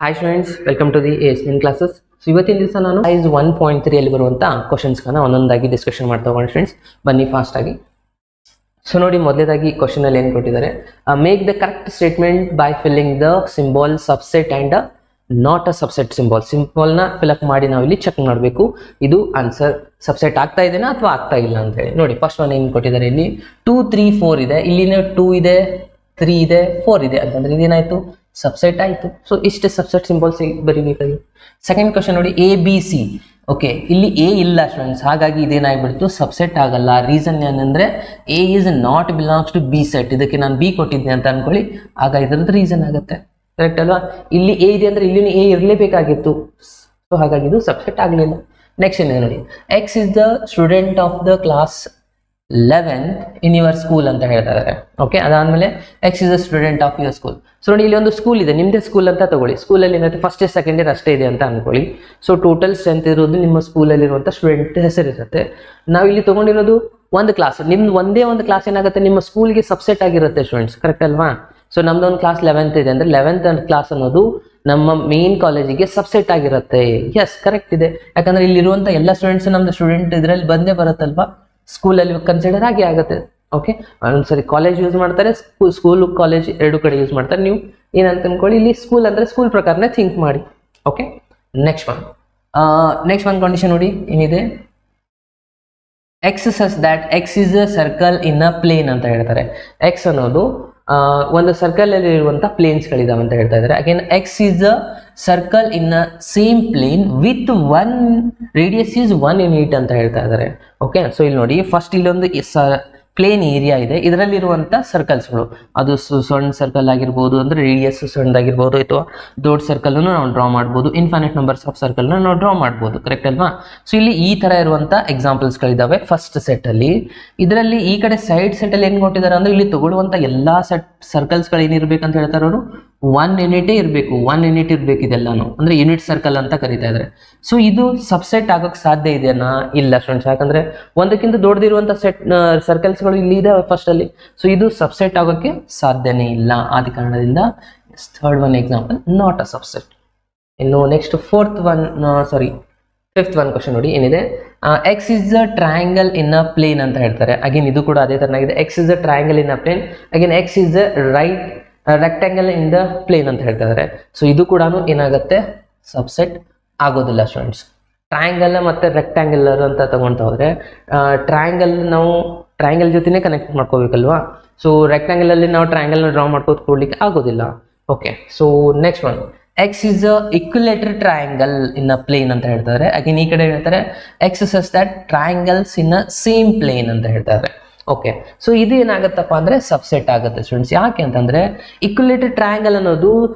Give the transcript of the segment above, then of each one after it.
Hi students, welcome to the ASMIN classes. So ಇವತ್ತಿನ ದಿವಸ ನಾನು ಸೈಜ್ 1.3 ಅಲ್ಲಿ ಬರುವಂತ ಕ್ವೆಶ್ಚನ್ಸ್ ಗಳನ್ನು ಒಂದೊಂದಾಗಿ ಡಿಸ್ಕಷನ್ ಮಾಡ್ತಾ ಹೋಗೋಣ ಫ್ರೆಂಡ್ಸ್. ಬನ್ನಿ ಫಾಸ್ಟ್ ಆಗಿ. ಸೊ ನೋಡಿ, ಮೊದಲನೇದಾಗಿ ಕ್ವೆಶ್ಚನ್ ಅಲ್ಲಿ ಏನು ಕೊಟ್ಟಿದ್ದಾರೆ, make the correct statement by filling the symbol subset and not a subset symbol ನ ಫಿಲ್ಅಪ್ ಮಾಡಿ ನಾವು ಇಲ್ಲಿ ಚೆಕ್ ಮಾಡಬೇಕು ಇದು ಆನ್ಸರ್ ಸಬ್ಸೆಟ್ ಆಗ್ತಾ ಇದೆನಾ ಅಥವಾ ಆಗ್ತಾ ಇಲ್ಲ ಅಂತ ಹೇಳಿ. ನೋಡಿ, ಫಸ್ಟ್ ಒನ್ ಏನು ಕೊಟ್ಟಿದ್ದಾರೆ, ಇಲ್ಲಿ 2 3 4 ಇದೆ, ಇಲ್ಲಿನ 2 ಇದೆ, 3 ಇದೆ, 4 ಇದೆ ಅಂತಂದ್ರೆ ಇದೇನಾಯ್ತು, ಸಬ್ಸೆಟ್ ಆಯಿತು. ಸೊ ಇಷ್ಟೇ ಸಬ್ಸೆಟ್ ಸಿಂಬಲ್ಸ್ ಬರೀಬೇಕಾಗಿ. ಸೆಕೆಂಡ್ ಕ್ವಶನ್ ನೋಡಿ, ಎ ಬಿ ಸಿ. ಓಕೆ, ಇಲ್ಲಿ ಎ ಇಲ್ಲ ಸ್ಟೂಡೆಂಟ್ಸ್, ಹಾಗಾಗಿ ಇದೇನಾಗ್ಬಿಡ್ತು, ಸಬ್ಸೆಟ್ ಆಗಲ್ಲ. ರೀಸನ್ ಏನಂದ್ರೆ A is not belongs to B set, ಇದಕ್ಕೆ ನಾನು ಬಿ ಕೊಟ್ಟಿದ್ದೆ ಅಂತ ಅನ್ಕೊಳ್ಳಿ, ಆಗ ಇದ್ರದ್ದು ರೀಸನ್ ಆಗುತ್ತೆ. ಕರೆಕ್ಟ್ ಅಲ್ವಾ? ಇಲ್ಲಿ ಎ ಇದೆ ಅಂದ್ರೆ ಇಲ್ಲಿ ಎ ಇರಲೇಬೇಕಾಗಿತ್ತು, ಸೊ ಹಾಗಾಗಿ ಇದು ಸಬ್ಸೆಟ್ ಆಗಲಿಲ್ಲ. ನೆಕ್ಸ್ಟ್ ಏನಿದೆ ನೋಡಿ, X is the student of the class 11th in your school ಅಂತ ಹೇಳ್ತಾ ಇದ್ದಾರೆ. ಓಕೆ, ಅದಾದ್ಮೇಲೆ X is a student of your school. So ನೋಡಿ, ಇಲ್ಲಿ ಒಂದು ಸ್ಕೂಲ್ ಇದೆ, ನಿಮ್ಮದೇ ಸ್ಕೂಲ್ ಅಂತ ತಗೊಳ್ಳಿ. ಸ್ಕೂಲಲ್ಲಿ ಏನಂತೆ ಫಸ್ಟ್ ಇಯರ್ ಸೆಕೆಂಡ್ ಇಯರ್ ಅಷ್ಟೇ ಇದೆ ಅಂತ ಅನ್ಕೊಳ್ಳಿ. ಸೊ ಟೋಟಲ್ ಸ್ಟ್ರೆಂತ್ ಇರೋದು ನಿಮ್ಮ ಸ್ಕೂಲಲ್ಲಿರುವಂಥ ಸ್ಟೂಡೆಂಟ್ ಹೆಸರಿರುತ್ತೆ. ನಾವು ಇಲ್ಲಿ ತಗೊಂಡಿರೋದು ಒಂದು ಕ್ಲಾಸ್, ನಿಮ್ದು ಒಂದೇ ಒಂದು ಕ್ಲಾಸ್ ಏನಾಗುತ್ತೆ, ನಿಮ್ಮ ಸ್ಕೂಲ್ಗೆ ಸಬ್ಸೆಟ್ ಆಗಿರುತ್ತೆ ಸ್ಟೂಡೆಂಟ್ಸ್. ಕರೆಕ್ಟ್ ಅಲ್ವಾ? ಸೊ ನಮ್ದು ಒಂದು ಕ್ಲಾಸ್ 11th ಇದೆ ಅಂದ್ರೆ 11th ಕ್ಲಾಸ್ ಅನ್ನೋದು ನಮ್ಮ ಮೇನ್ ಕಾಲೇಜಿಗೆ ಸಬ್ಸೆಟ್ ಆಗಿರುತ್ತೆ. ಎಸ್, ಕರೆಕ್ಟ್ ಇದೆ. ಯಾಕಂದ್ರೆ ಇಲ್ಲಿರುವಂಥ ಎಲ್ಲ ಸ್ಟೂಡೆಂಟ್ಸ್ ನಮ್ದು ಸ್ಟೂಡೆಂಟ್ ಇದರಲ್ಲಿ ಬಂದೇ ಬರುತ್ತಲ್ವಾ, ಸ್ಕೂಲಲ್ಲಿ ಕನ್ಸಿಡರ್ ಆಗಿ ಆಗುತ್ತೆ. ಓಕೆ, ಒಂದ್ಸರಿ ಕಾಲೇಜ್ ಯೂಸ್ ಮಾಡ್ತಾರೆ, ಸ್ಕೂಲ್ ಕಾಲೇಜ್ ಎರಡು ಕಡೆ ಯೂಸ್ ಮಾಡ್ತಾರೆ. ನೀವು ಏನಂತ ಅನ್ಕೊಳ್ಳಿ, ಇಲ್ಲಿ ಸ್ಕೂಲ್ ಅಂದ್ರೆ ಸ್ಕೂಲ್ ಪ್ರಕಾರನೇ ಥಿಂಕ್ ಮಾಡಿ. ಓಕೆ, ನೆಕ್ಸ್ಟ್ ಒನ್ ಕಂಡೀಷನ್ ನೋಡಿ ಏನಿದೆ, X such that X is a circle in a plane ಅಂತ ಹೇಳ್ತಾರೆ. ಎಕ್ಸ್ ಅನ್ನೋದು ಒಂದು ಸರ್ಕಲ್ ಅಲ್ಲಿ ಇರುವಂತಹ ಪ್ಲೇನ್ಸ್ ಗಳಿದಾವೆ ಅಂತ ಹೇಳ್ತಾ ಇದ್ದಾರೆ. Again x is a circle in a same plane with 1 radius is 1 unit ಅಂತ ಹೇಳ್ತಾ ಇದ್ದಾರೆ. ಓಕೆ, ಸೊ ಇಲ್ಲಿ ನೋಡಿ, ಫಸ್ಟ್ ಇಲ್ಲೊಂದು ಪ್ಲೇನ್ ಏರಿಯಾ ಇದೆ, ಇದರಲ್ಲಿರುವಂಥ ಸರ್ಕಲ್ಸ್ಗಳು, ಅದು ಸಣ್ಣ ಸರ್ಕಲ್ ಆಗಿರ್ಬೋದು, ಅಂದರೆ ರೇಡಿಯಸ್ ಸಣ್ಣದಾಗಿರ್ಬೋದು, ಅಥವಾ ದೊಡ್ಡ ಸರ್ಕಲ್ ನಾವು ಡ್ರಾ ಮಾಡ್ಬೋದು, ಇನ್ಫೈನೈಟ್ ನಂಬರ್ಸ್ ಆಫ್ ಸರ್ಕಲ್ನ ನಾವು ಡ್ರಾ ಮಾಡ್ಬೋದು. ಕರೆಕ್ಟ್ ಅಲ್ವಾ? ಸೊ ಇಲ್ಲಿ ಈ ಥರ ಇರುವಂಥ ಎಕ್ಸಾಂಪಲ್ಸ್ಗಳಿದ್ದಾವೆ ಫಸ್ಟ್ ಸೆಟ್ಟಲ್ಲಿ. ಇದರಲ್ಲಿ ಈ ಕಡೆ ಸೈಡ್ ಸೆಟ್ಟಲ್ಲಿ ಏನು ಕೊಟ್ಟಿದ್ದಾರೆ ಅಂದರೆ, ಇಲ್ಲಿ ತಗೊಳ್ಳುವಂಥ ಎಲ್ಲ ಸರ್ಕಲ್ಸ್ಗಳು ಏನಿರ್ಬೇಕಂತ ಹೇಳ್ತಾರೆ ಅವರು, 1 ಯೂನಿಟೇ ಇರಬೇಕು, 1 ಯೂನಿಟ್ ಇರಬೇಕು ಇದೆಲ್ಲಾನು, ಅಂದರೆ ಯೂನಿಟ್ ಸರ್ಕಲ್ ಅಂತ ಕರೀತಾ ಇದ್ದಾರೆ. ಸೊ ಇದು ಸಬ್ಸೆಟ್ ಆಗೋಕ್ಕೆ ಸಾಧ್ಯ ಇದೆಯಾ? ಇಲ್ಲ ಸ್ಟೂಡೆಂಟ್ಸ್, ಯಾಕಂದರೆ ಒಂದಕ್ಕಿಂತ ದೊಡ್ಡದಿರುವಂಥ ಸರ್ಕಲ್ಸ್ಗಳು ಇಲ್ಲಿ ಇದೆ ಫಸ್ಟ್ ಅಲ್ಲಿ. ಸೊ ಇದು ಸಬ್ಸೆಟ್ ಆಗೋಕ್ಕೆ ಸಾಧ್ಯನೇ ಇಲ್ಲ. ಆದ ಕಾರಣದಿಂದ third one example not a subset. ಇನ್ನು ನೆಕ್ಸ್ಟ್ ಫಿಫ್ತ್ ಒನ್ ಕ್ವಶನ್ ನೋಡಿ ಏನಿದೆ, X is a triangle in a plane ಅಂತ ಹೇಳ್ತಾರೆ. ಅಗೇನ್ ಇದು ಕೂಡ ಅದೇ ತರನಾಗಿದೆ, x is a triangle in a plane, again x is a rectangle in the plane ಅಂತ ಹೇಳ್ತಾ ಇದ್ದಾರೆ. ಸೊ ಇದು ಕೂಡ ಏನಾಗುತ್ತೆ, ಸಬ್ಸೆಟ್ ಆಗೋದಿಲ್ಲ ಸ್ಟೂಡೆಂಟ್ಸ್. ಟ್ರಯಾಂಗಲ್ ಮತ್ತು ರೆಕ್ಟ್ಯಾಂಗಲ್ ಅಂತ ತಗೊಳ್ತಾ ಹೋದರೆ, ಟ್ರಯಾಂಗಲ್ ಜೊತೆನೇ ಕನೆಕ್ಟ್ ಮಾಡ್ಕೋಬೇಕಲ್ವಾ. ಸೊ ರೆಕ್ಟ್ಯಾಂಗಲ್ ಅಲ್ಲಿ ನಾವು ಟ್ರಯಾಂಗಲ್ನ ಡ್ರಾ ಮಾಡ್ಕೋತ ಕೊಡ್ಲಿಕ್ಕೆ ಆಗೋದಿಲ್ಲ. Okay, so next one, x is a equilateral triangle in a plane ಅಂತ ಹೇಳ್ತಾರೆ. ಅಗೇನ್ ಈ ಕಡೆ ಹೇಳ್ತಾರೆ x such that triangles in a same plane ಅಂತ ಹೇಳ್ತಾರೆ. ಓಕೆ, ಸೊ ಇದು ಏನಾಗುತ್ತಪ್ಪ ಅಂದರೆ ಸಬ್ಸೆಟ್ ಆಗುತ್ತೆ ಸ್ಟೂಡೆಂಟ್ಸ್. ಯಾಕೆ ಅಂತಂದರೆ ಇಕ್ಯುಲೇಟರ್ ಟ್ರಯಾಂಗಲ್ ಅನ್ನೋದು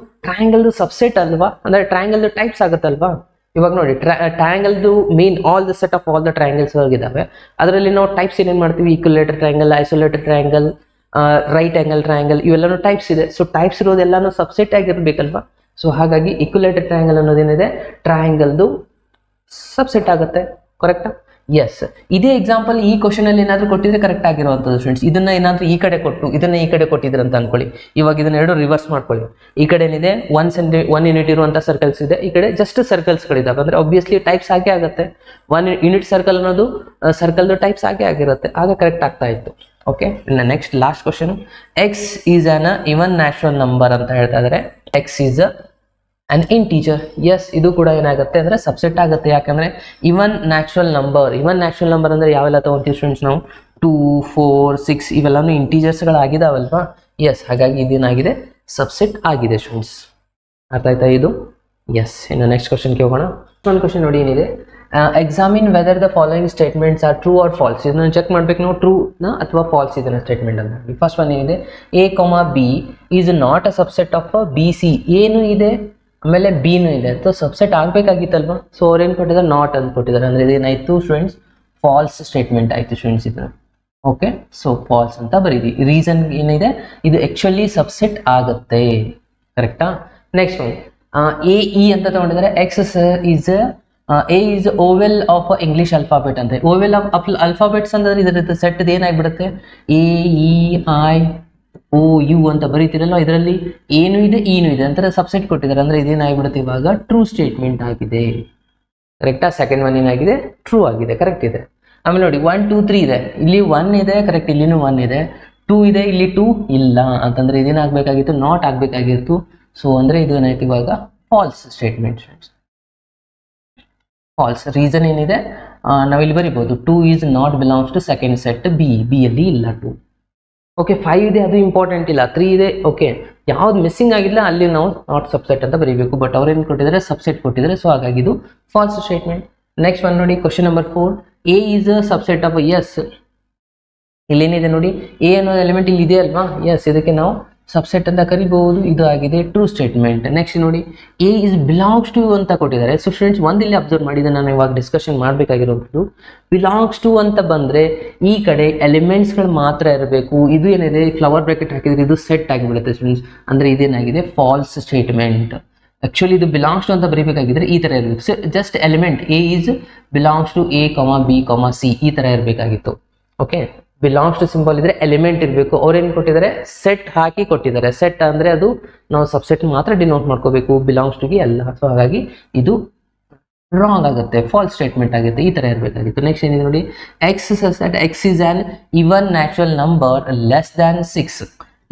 ಟ್ರಯಾಂಗಲ್ದು ಸಬ್ಸೆಟ್ ಅಲ್ವಾ, ಅಂದರೆ ಟ್ರಯಾಂಗಲ್ದು ಟೈಪ್ಸ್ ಆಗುತ್ತಲ್ವಾ. ಇವಾಗ ನೋಡಿ, ಟ್ರಯಾಂಗಲ್ದು main all the set of all the triangles ಇದಾವೆ, ಅದರಲ್ಲಿ ನಾವು ಟೈಪ್ಸ್ ಏನೇನು ಮಾಡ್ತೀವಿ, equilateral triangle, isolated triangle, right angle triangle, ಇವೆಲ್ಲನೂ ಟೈಪ್ಸ್ ಇದೆ. ಸೊ ಟೈಪ್ಸ್ ಇರೋದೆಲ್ಲಾನು ಸಬ್ಸೆಟ್ ಆಗಿರ್ಬೇಕಲ್ವಾ. ಸೊ ಹಾಗಾಗಿ ಇಕ್ಯುಲೇಟರ್ ಟ್ರಯಾಂಗಲ್ ಅನ್ನೋದೇನಿದೆ, ಟ್ರಯಾಂಗಲ್ದು ಸಬ್ಸೆಟ್ ಆಗುತ್ತೆ. ಕರೆಕ್ಟಾ? ಎಸ್, ಇದೇ ಎಕ್ಸಾಂಪಲ್ ಈ ಕ್ವಶನ್ ಅಲ್ಲಿ ಏನಾದರೂ ಕೊಟ್ಟಿದ್ರೆ ಕರೆಕ್ಟ್ ಆಗಿರುವಂಥದ್ದು ಸ್ಟೂಡೆಂಟ್ಸ್. ಇದನ್ನ ಏನಾದರೂ ಈ ಕಡೆ ಕೊಟ್ಟು ಇದನ್ನ ಈ ಕಡೆ ಕೊಟ್ಟಿದ್ರೆ ಅಂತ ಅನ್ಕೊಳ್ಳಿ. ಇವಾಗ ಇದನ್ನ ಎರಡು ರಿವರ್ಸ್ ಮಾಡ್ಕೊಳ್ಳಿ. ಈ ಕಡೆ ಏನಿದೆ 1 ಯೂನಿಟ್ ಇರುವಂಥ ಸರ್ಕಲ್ಸ್ ಇದೆ, ಈ ಕಡೆ ಜಸ್ಟ್ ಸರ್ಕಲ್ಸ್ಗಳಿದ್ದಾವೆ, ಅಂದರೆ ಆಬ್ವಿಯಸ್ಲಿ ಟೈಪ್ಸ್ ಆಗೇ ಆಗುತ್ತೆ. 1 ಯೂನಿಟ್ ಸರ್ಕಲ್ ಅನ್ನೋದು ಸರ್ಕಲ್ದು ಟೈಪ್ಸ್ ಆಗೇ ಆಗಿರುತ್ತೆ, ಆಗ ಕರೆಕ್ಟ್ ಆಗ್ತಾ ಇತ್ತು. ಓಕೆ, ಇನ್ನು next last question, X is an even natural number ಅಂತ ಹೇಳ್ತಾ ಇದ್ದಾರೆ. X is an integer. Yes, ಇದು ಕೂಡ ಏನಾಗುತ್ತೆ ಅಂದರೆ ಸಬ್ಸೆಟ್ ಆಗುತ್ತೆ. ಯಾಕಂದರೆ ಇವನ್ ನ್ಯಾಚುರಲ್ ನಂಬರ್ ಅಂದರೆ ಯಾವೆಲ್ಲ ತಗೊಂತೀವಿ ಸ್ಟೂಡೆಂಟ್ಸ್ ನಾವು, 2 4 6 ಇವೆಲ್ಲನೂ ಇಂಟೀಜರ್ಸ್ಗಳಾಗಿದ್ದಾವಲ್ವಾ. ಎಸ್, ಹಾಗಾಗಿ ಇದೇನಾಗಿದೆ, ಸಬ್ಸೆಟ್ ಆಗಿದೆ ಸ್ಟೂಡೆಂಟ್ಸ್. ಅರ್ಥ ಆಯ್ತಾ ಇದು? ಎಸ್, ಇನ್ನು ನೆಕ್ಸ್ಟ್ ಕ್ವಶನ್ಗೆ ಹೋಗೋಣ. ಒಂದು ಕ್ವಶನ್ ನೋಡಿ ಏನಿದೆ, examine whether the following statements are true or false. ಇದನ್ನು ಚೆಕ್ ಮಾಡ್ಬೇಕು ನಾವು, ಟ್ರೂನ ಅಥವಾ ಫಾಲ್ಸ್ ಇದನ್ನ ಸ್ಟೇಟ್ಮೆಂಟ್ ಅಂತ. ಫಸ್ಟ್ ಒನ್ ಏನಿದೆ, A comma B is not a subset of B C. ಏನು ಇದೆ ಆಮೇಲೆ ಬಿನೂ ಇದೆ, ಸೊ ಸಬ್ಸೆಟ್ ಆಗಬೇಕಾಗಿತ್ತಲ್ವಾ. ಸೊ ಅವ್ರೇನು ಕೊಟ್ಟಿದ್ದಾರೆ, ನಾಟ್ ಅಂತ ಕೊಟ್ಟಿದ್ದಾರೆ, ಅಂದರೆ ಇದೇನಾಯಿತು ಸ್ಟೂಡೆಂಟ್ಸ್, ಫಾಲ್ಸ್ ಸ್ಟೇಟ್ಮೆಂಟ್ ಆಯಿತು ಸ್ಟೂಡೆಂಟ್ಸ್ ಇದು. ಓಕೆ, ಸೊ ಫಾಲ್ಸ್ ಅಂತ ಬರೀದಿ. ರೀಸನ್ ಏನಿದೆ, ಇದು ಆ್ಯಕ್ಚುಲಿ ಸಬ್ಸೆಟ್ ಆಗುತ್ತೆ. ಕರೆಕ್ಟಾ? ನೆಕ್ಸ್ಟ್ ಒನ್, ಎ ಇ ಅಂತ ತಗೊಂಡಿದ್ದಾರೆ. X is A is vowel of English alphabet ಅಂತ. ಓವೆಲ್ ಆಫ್ ಅಲ್ಫಾಬೆಟ್ಸ್ ಅಂದ್ರೆ ಇದರ ಸೆಟ್ ಏನಾಗ್ಬಿಡುತ್ತೆ, A E I O U ಅಂತ ಬರೀತಿರಲ್ಲ, ಇದರಲ್ಲಿ ಏನು ಇದೆ ಏನು ಇದೆ ಅಂತ ಸಬ್ಸೆಟ್ ಕೊಟ್ಟಿದ್ದಾರೆ, ಅಂದ್ರೆ ಇದೇನಾಗ್ಬಿಡುತ್ತೆ ಇವಾಗ ಟ್ರೂ ಸ್ಟೇಟ್ಮೆಂಟ್ ಆಗಿದೆ. ಕರೆಕ್ಟಾ? ಸೆಕೆಂಡ್ ಒನ್ ಏನಾಗಿದೆ? ಟ್ರೂ ಆಗಿದೆ, ಕರೆಕ್ಟ್ ಇದೆ. ಆಮೇಲೆ ನೋಡಿ 1 2 3 ಇದೆ, ಇಲ್ಲಿ 1 ಇದೆ, ಕರೆಕ್ಟ್, ಇಲ್ಲಿನೂ 1 ಇದೆ. 2 ಇದೆ, ಇಲ್ಲಿ 2 ಇಲ್ಲ ಅಂತಂದ್ರೆ ಇದೇನಾಗಬೇಕಾಗಿತ್ತು? ನಾಟ್ ಆಗಬೇಕಾಗಿತ್ತು. ಸೊ ಅಂದ್ರೆ ಇದು ಏನಾಯ್ತು ಇವಾಗ? Falls statement. ಫಾಲ್ಸ್. ರೀಸನ್ ಏನಿದೆ? ನಾವಿಲ್ಲಿ ಬರಿಬಹುದು 2 is not belongs to second set B ಅಲ್ಲಿ ಇಲ್ಲ 2. ಓಕೆ, 5 ಇದೆ, ಅದು ಇಂಪಾರ್ಟೆಂಟ್ ಇಲ್ಲ. 3 ಇದೆ, ಓಕೆ, ಯಾವ್ದು ಮಿಸ್ಸಿಂಗ್ ಆಗಿಲ್ಲ ಅಲ್ಲಿ ನಾವು ನಾಟ್ ಸಬ್ಸೆಟ್ ಅಂತ ಬರೀಬೇಕು. ಬಟ್ ಅವ್ರೇನು ಕೊಟ್ಟಿದ್ದಾರೆ? ಸಬ್ಸೆಟ್ ಕೊಟ್ಟಿದ್ದಾರೆ. ಸೊ ಹಾಗಾಗಿ ಇದು ಫಾಲ್ಸ್ ಸ್ಟೇಟ್ಮೆಂಟ್. ನೆಕ್ಸ್ಟ್ ಒನ್ ನೋಡಿ, question number 4. A is a subset of S. ಇಲ್ಲೇನಿದೆ ನೋಡಿ, ಎ ಅನ್ನೋ ಎಲಿಮೆಂಟ್ ಇಲ್ಲಿ ಇದೆ ಅಲ್ವಾ? ಎಸ್, ಇದಕ್ಕೆ ನಾವು ಸಬ್ಸೆಟ್ ಅಂತ ಕರಿಬಹುದು. ಇದು ಆಗಿದೆ ಟ್ರೂ ಸ್ಟೇಟ್ಮೆಂಟ್. ನೆಕ್ಸ್ಟ್ ನೋಡಿ, ಎ ಇಸ್ ಬಿಲಾಂಗ್ಸ್ ಟು ಅಂತ ಕೊಟ್ಟಿದ್ದಾರೆ. ಸೊ ಸ್ಟೂಡೆಂಟ್ಸ್ ಒಂದು ಇಲ್ಲಿ ಅಬ್ಸರ್ವ್ ಮಾಡಿದ್ರೆ ನಾನು ಇವಾಗ ಡಿಸ್ಕಷನ್ ಮಾಡಬೇಕಾಗಿರೋದು, ಬಿಲಾಂಗ್ಸ್ ಟು ಅಂತ ಬಂದರೆ ಈ ಕಡೆ ಎಲಿಮೆಂಟ್ಸ್ಗಳು ಮಾತ್ರ ಇರಬೇಕು. ಇದು ಏನಿದೆ ಫ್ಲವರ್ ಬ್ರಾಕೆಟ್ ಹಾಕಿದ್ರೆ ಇದು ಸೆಟ್ ಆಗಿಬಿಡುತ್ತೆ ಸ್ಟೂಡೆಂಟ್ಸ್, ಅಂದರೆ ಇದೇನಾಗಿದೆ ಫಾಲ್ಸ್ ಸ್ಟೇಟ್ಮೆಂಟ್. ಆಕ್ಚುಲಿ ಇದು ಬಿಲಾಂಗ್ಸ್ ಟು ಅಂತ ಬರೀಬೇಕಾಗಿದ್ರೆ ಈ ಥರ ಇರಬೇಕು. So just element A is belongs to A, B, C ಈ ಥರ ಇರಬೇಕಾಗಿತ್ತು. ಓಕೆ, ಬಿಲಾಂಗ್ಸ್ ಟು ಸಿಂಬಲ್ ಇದ್ರೆ ಎಲಿಮೆಂಟ್ ಇರಬೇಕು. ಅವ್ರೇನು ಕೊಟ್ಟಿದ್ದಾರೆ? ಸೆಟ್ ಹಾಕಿ ಕೊಟ್ಟಿದ್ದಾರೆ. ಸೆಟ್ ಅಂದರೆ ಅದು ನಾವು ಸಬ್ಸೆಟ್ ಮಾತ್ರ ಡಿನೋಟ್ ಮಾಡ್ಕೋಬೇಕು, ಬಿಲಾಂಗ್ಸ್ ಟುಗೆ ಅಲ್ಲ. ಸೊ ಹಾಗಾಗಿ ಇದು ರಾಂಗ್ ಆಗುತ್ತೆ, ಫಾಲ್ಸ್ ಸ್ಟೇಟ್ಮೆಂಟ್ ಆಗುತ್ತೆ. ಈ ಥರ ಇರಬೇಕಾಗಿತ್ತು. ನೆಕ್ಸ್ಟ್ ಏನಿದೆ ನೋಡಿ, X set X is on even natural number less than 6.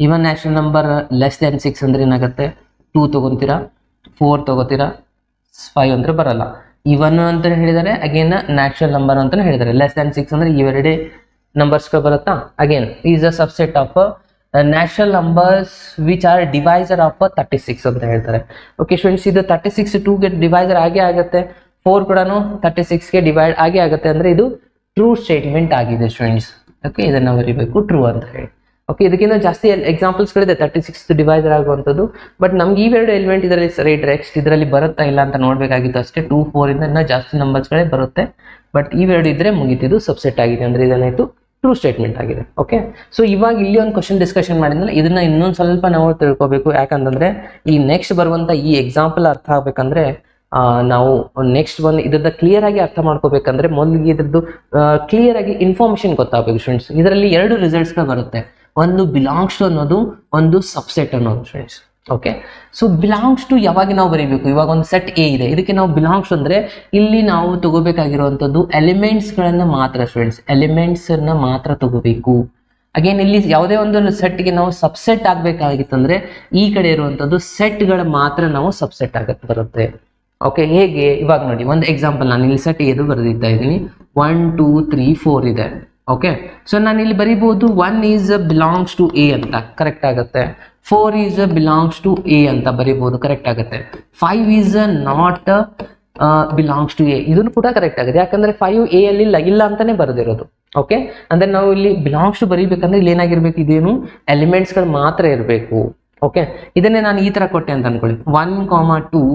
Even natural number less than 6 ಅಂದ್ರೆ ಏನಾಗುತ್ತೆ? 2 ತೊಗೊತೀರಾ, 4 ತೊಗೋತೀರಾ, 5 ಅಂದ್ರೆ ಬರಲ್ಲ. ಇವನ್ ಅಂತ ಹೇಳಿದ್ದಾರೆ, ಅಗೇನ್ ನ್ಯಾಚುರಲ್ ನಂಬರ್ ಅಂತ ಹೇಳಿದ್ದಾರೆ. ಲೆಸ್ ದ್ಯಾನ್ 6 ಅಂದ್ರೆ ಇವೆರಡೇ ನಂಬರ್ಸ್ಗಳು ಬರುತ್ತಾ? Again is a subset of natural numbers which are divisor of 36 ಅಂತ ಹೇಳ್ತಾರೆ. ಓಕೆ ಸ್ಟೂಡೆಂಟ್ಸ್, ಇದು 36 2ಗೆ ಡಿವೈಸರ್ ಆಗೇ ಆಗುತ್ತೆ, 4 ಕೂಡ 36ಗೆ ಡಿವೈಡ್ ಆಗೇ ಆಗುತ್ತೆ. ಅಂದ್ರೆ ಇದು ಟ್ರೂ ಸ್ಟೇಟ್ಮೆಂಟ್ ಆಗಿದೆ ಸ್ಟೂಡೆಂಟ್ಸ್. ಓಕೆ, ಇದನ್ನ ಬರೀಬೇಕು ಟ್ರೂ ಅಂತ ಹೇಳಿ. ಓಕೆ, ಇದಕ್ಕಿಂತ ಜಾಸ್ತಿ ಎಕ್ಸಾಂಪಲ್ಸ್ಗಳಿದೆ 36 ಡಿವೈಸರ್ ಆಗುವಂಥದ್ದು. ಬಟ್ ನಮ್ಗೆ ಇವೆರಡು ಎಲಿಮೆಂಟ್ ಇದರಲ್ಲಿ ಸರಿ ನೆಕ್ಸ್ಟ್ ಇದರಲ್ಲಿ ಬರುತ್ತಾ ಇಲ್ಲ ಅಂತ ನೋಡಬೇಕಾಗಿತ್ತು ಅಷ್ಟೇ. 2 4 ಇಂದ ಇನ್ನೂ ಜಾಸ್ತಿ ನಂಬರ್ಸ್ಗಳೇ ಬರುತ್ತೆ. ಬಟ್ ಇವೆರಡು ಇದ್ರೆ ಮುಗಿತಿದ್ದು ಸಬ್ಸೆಟ್ ಆಗಿದೆ, ಅಂದ್ರೆ ಇದೇನಾಯ್ತು ಟ್ರೂ ಸ್ಟೇಟ್ಮೆಂಟ್ ಆಗಿದೆ. ಓಕೆ, ಸೊ ಇವಾಗ ಇಲ್ಲಿ ಒಂದು ಕ್ವಶನ್ ಡಿಸ್ಕಷನ್ ಮಾಡಿದ್ಮೇಲೆ ಇದನ್ನ ಇನ್ನೊಂದು ಸ್ವಲ್ಪ ನಾವು ತಿಳ್ಕೊಬೇಕು. ಯಾಕಂತಂದ್ರೆ ಈ ನೆಕ್ಸ್ಟ್ ಬರುವಂತ ಈ ಎಕ್ಸಾಂಪಲ್ ಅರ್ಥ ಆಗ್ಬೇಕಂದ್ರೆ ನಾವು ನೆಕ್ಸ್ಟ್ ಒಂದು ಇದ್ರದ್ದು ಕ್ಲಿಯರ್ ಆಗಿ ಅರ್ಥ ಮಾಡ್ಕೋಬೇಕಂದ್ರೆ ಮೊದಲಿಗೆ ಇದ್ರದ್ದು ಕ್ಲಿಯರ್ ಆಗಿ ಇನ್ಫಾರ್ಮೇಶನ್ ಗೊತ್ತಾಗಬೇಕು ಸ್ಟೂಡೆಂಟ್ಸ್. ಇದರಲ್ಲಿ 2 ರಿಸಲ್ಟ್ಸ್ಗಳು ಬರುತ್ತೆ, ಒಂದು ಬಿಲಾಂಗ್ಸ್ ಟು ಅನ್ನೋದು, ಒಂದು ಸಬ್ಸೆಟ್ ಅನ್ನೋದು students. Okay, so belongs to ಯಾವಾಗ ನಾವು ಬರೀಬೇಕು? ಇವಾಗ ಒಂದು ಸೆಟ್ ಎ ಇದೆ, ಇದಕ್ಕೆ ನಾವು ಬಿಲಾಂಗ್ಸ್ ಅಂದ್ರೆ ಇಲ್ಲಿ ನಾವು ತಗೋಬೇಕಾಗಿರುವಂಥದ್ದು ಎಲಿಮೆಂಟ್ಸ್ಗಳನ್ನ ಮಾತ್ರ ಸ್ಟೂಡೆಂಟ್ಸ್, ಎಲಿಮೆಂಟ್ಸ್ ಅನ್ನ ಮಾತ್ರ ತಗೋಬೇಕು. ಅಗೇನ್ ಇಲ್ಲಿ ಯಾವುದೇ ಒಂದು ಸೆಟ್ಗೆ ನಾವು ಸಬ್ಸೆಟ್ ಆಗ್ಬೇಕಾಗಿತ್ತಂದ್ರೆ ಈ ಕಡೆ ಇರುವಂಥದ್ದು ಸೆಟ್ಗಳ ಮಾತ್ರ ನಾವು ಸಬ್ಸೆಟ್ ಆಗಕ್ಕೆ ಬರುತ್ತೆ. ಓಕೆ, ಹೇಗೆ? ಇವಾಗ ನೋಡಿ ಒಂದು ಎಕ್ಸಾಂಪಲ್, ನಾನು ಇಲ್ಲಿ ಸೆಟ್ ಎದು ಬರೆದಿರ್ತಾ ಇದ್ದೀನಿ. 1 2 3 4 ಇದೆ. ಓಕೆ, ಸೊ ನಾನು ಇಲ್ಲಿ ಬರೀಬಹುದು 1 ಈಸ್ ಬಿಲಾಂಗ್ಸ್ ಟು ಎ ಅಂತ, ಕರೆಕ್ಟ್ ಆಗುತ್ತೆ. 4 ಈಸ್ ಬಿಲಾಂಗ್ಸ್ ಟು ಎ ಅಂತ ಬರೀಬಹುದು, ಕರೆಕ್ಟ್ ಆಗುತ್ತೆ. 5 is not belongs to A, ಇದನ್ನು ಕೂಡ ಕರೆಕ್ಟ್ ಆಗುತ್ತೆ. ಯಾಕಂದ್ರೆ 5 ಎ ಅಲ್ಲಿ ಇಲ್ಲ ಅಂತಾನೆ ಬರೆದಿರೋದು. ಓಕೆ, ಅಂದ್ರೆ ನಾವು ಇಲ್ಲಿ ಬಿಲಾಂಗ್ಸ್ ಟು ಬರೀಬೇಕಂದ್ರೆ ಇಲ್ಲಿ ಏನಾಗಿರ್ಬೇಕು? ಇದೇನು ಎಲಿಮೆಂಟ್ಸ್ಗಳು ಮಾತ್ರ ಇರಬೇಕು. ಓಕೆ, ಇದನ್ನೇ ನಾನು ಈ ತರ ಕೊಟ್ಟೆ ಅಂತ ಅನ್ಕೊಳ್ಳಿ, 1 2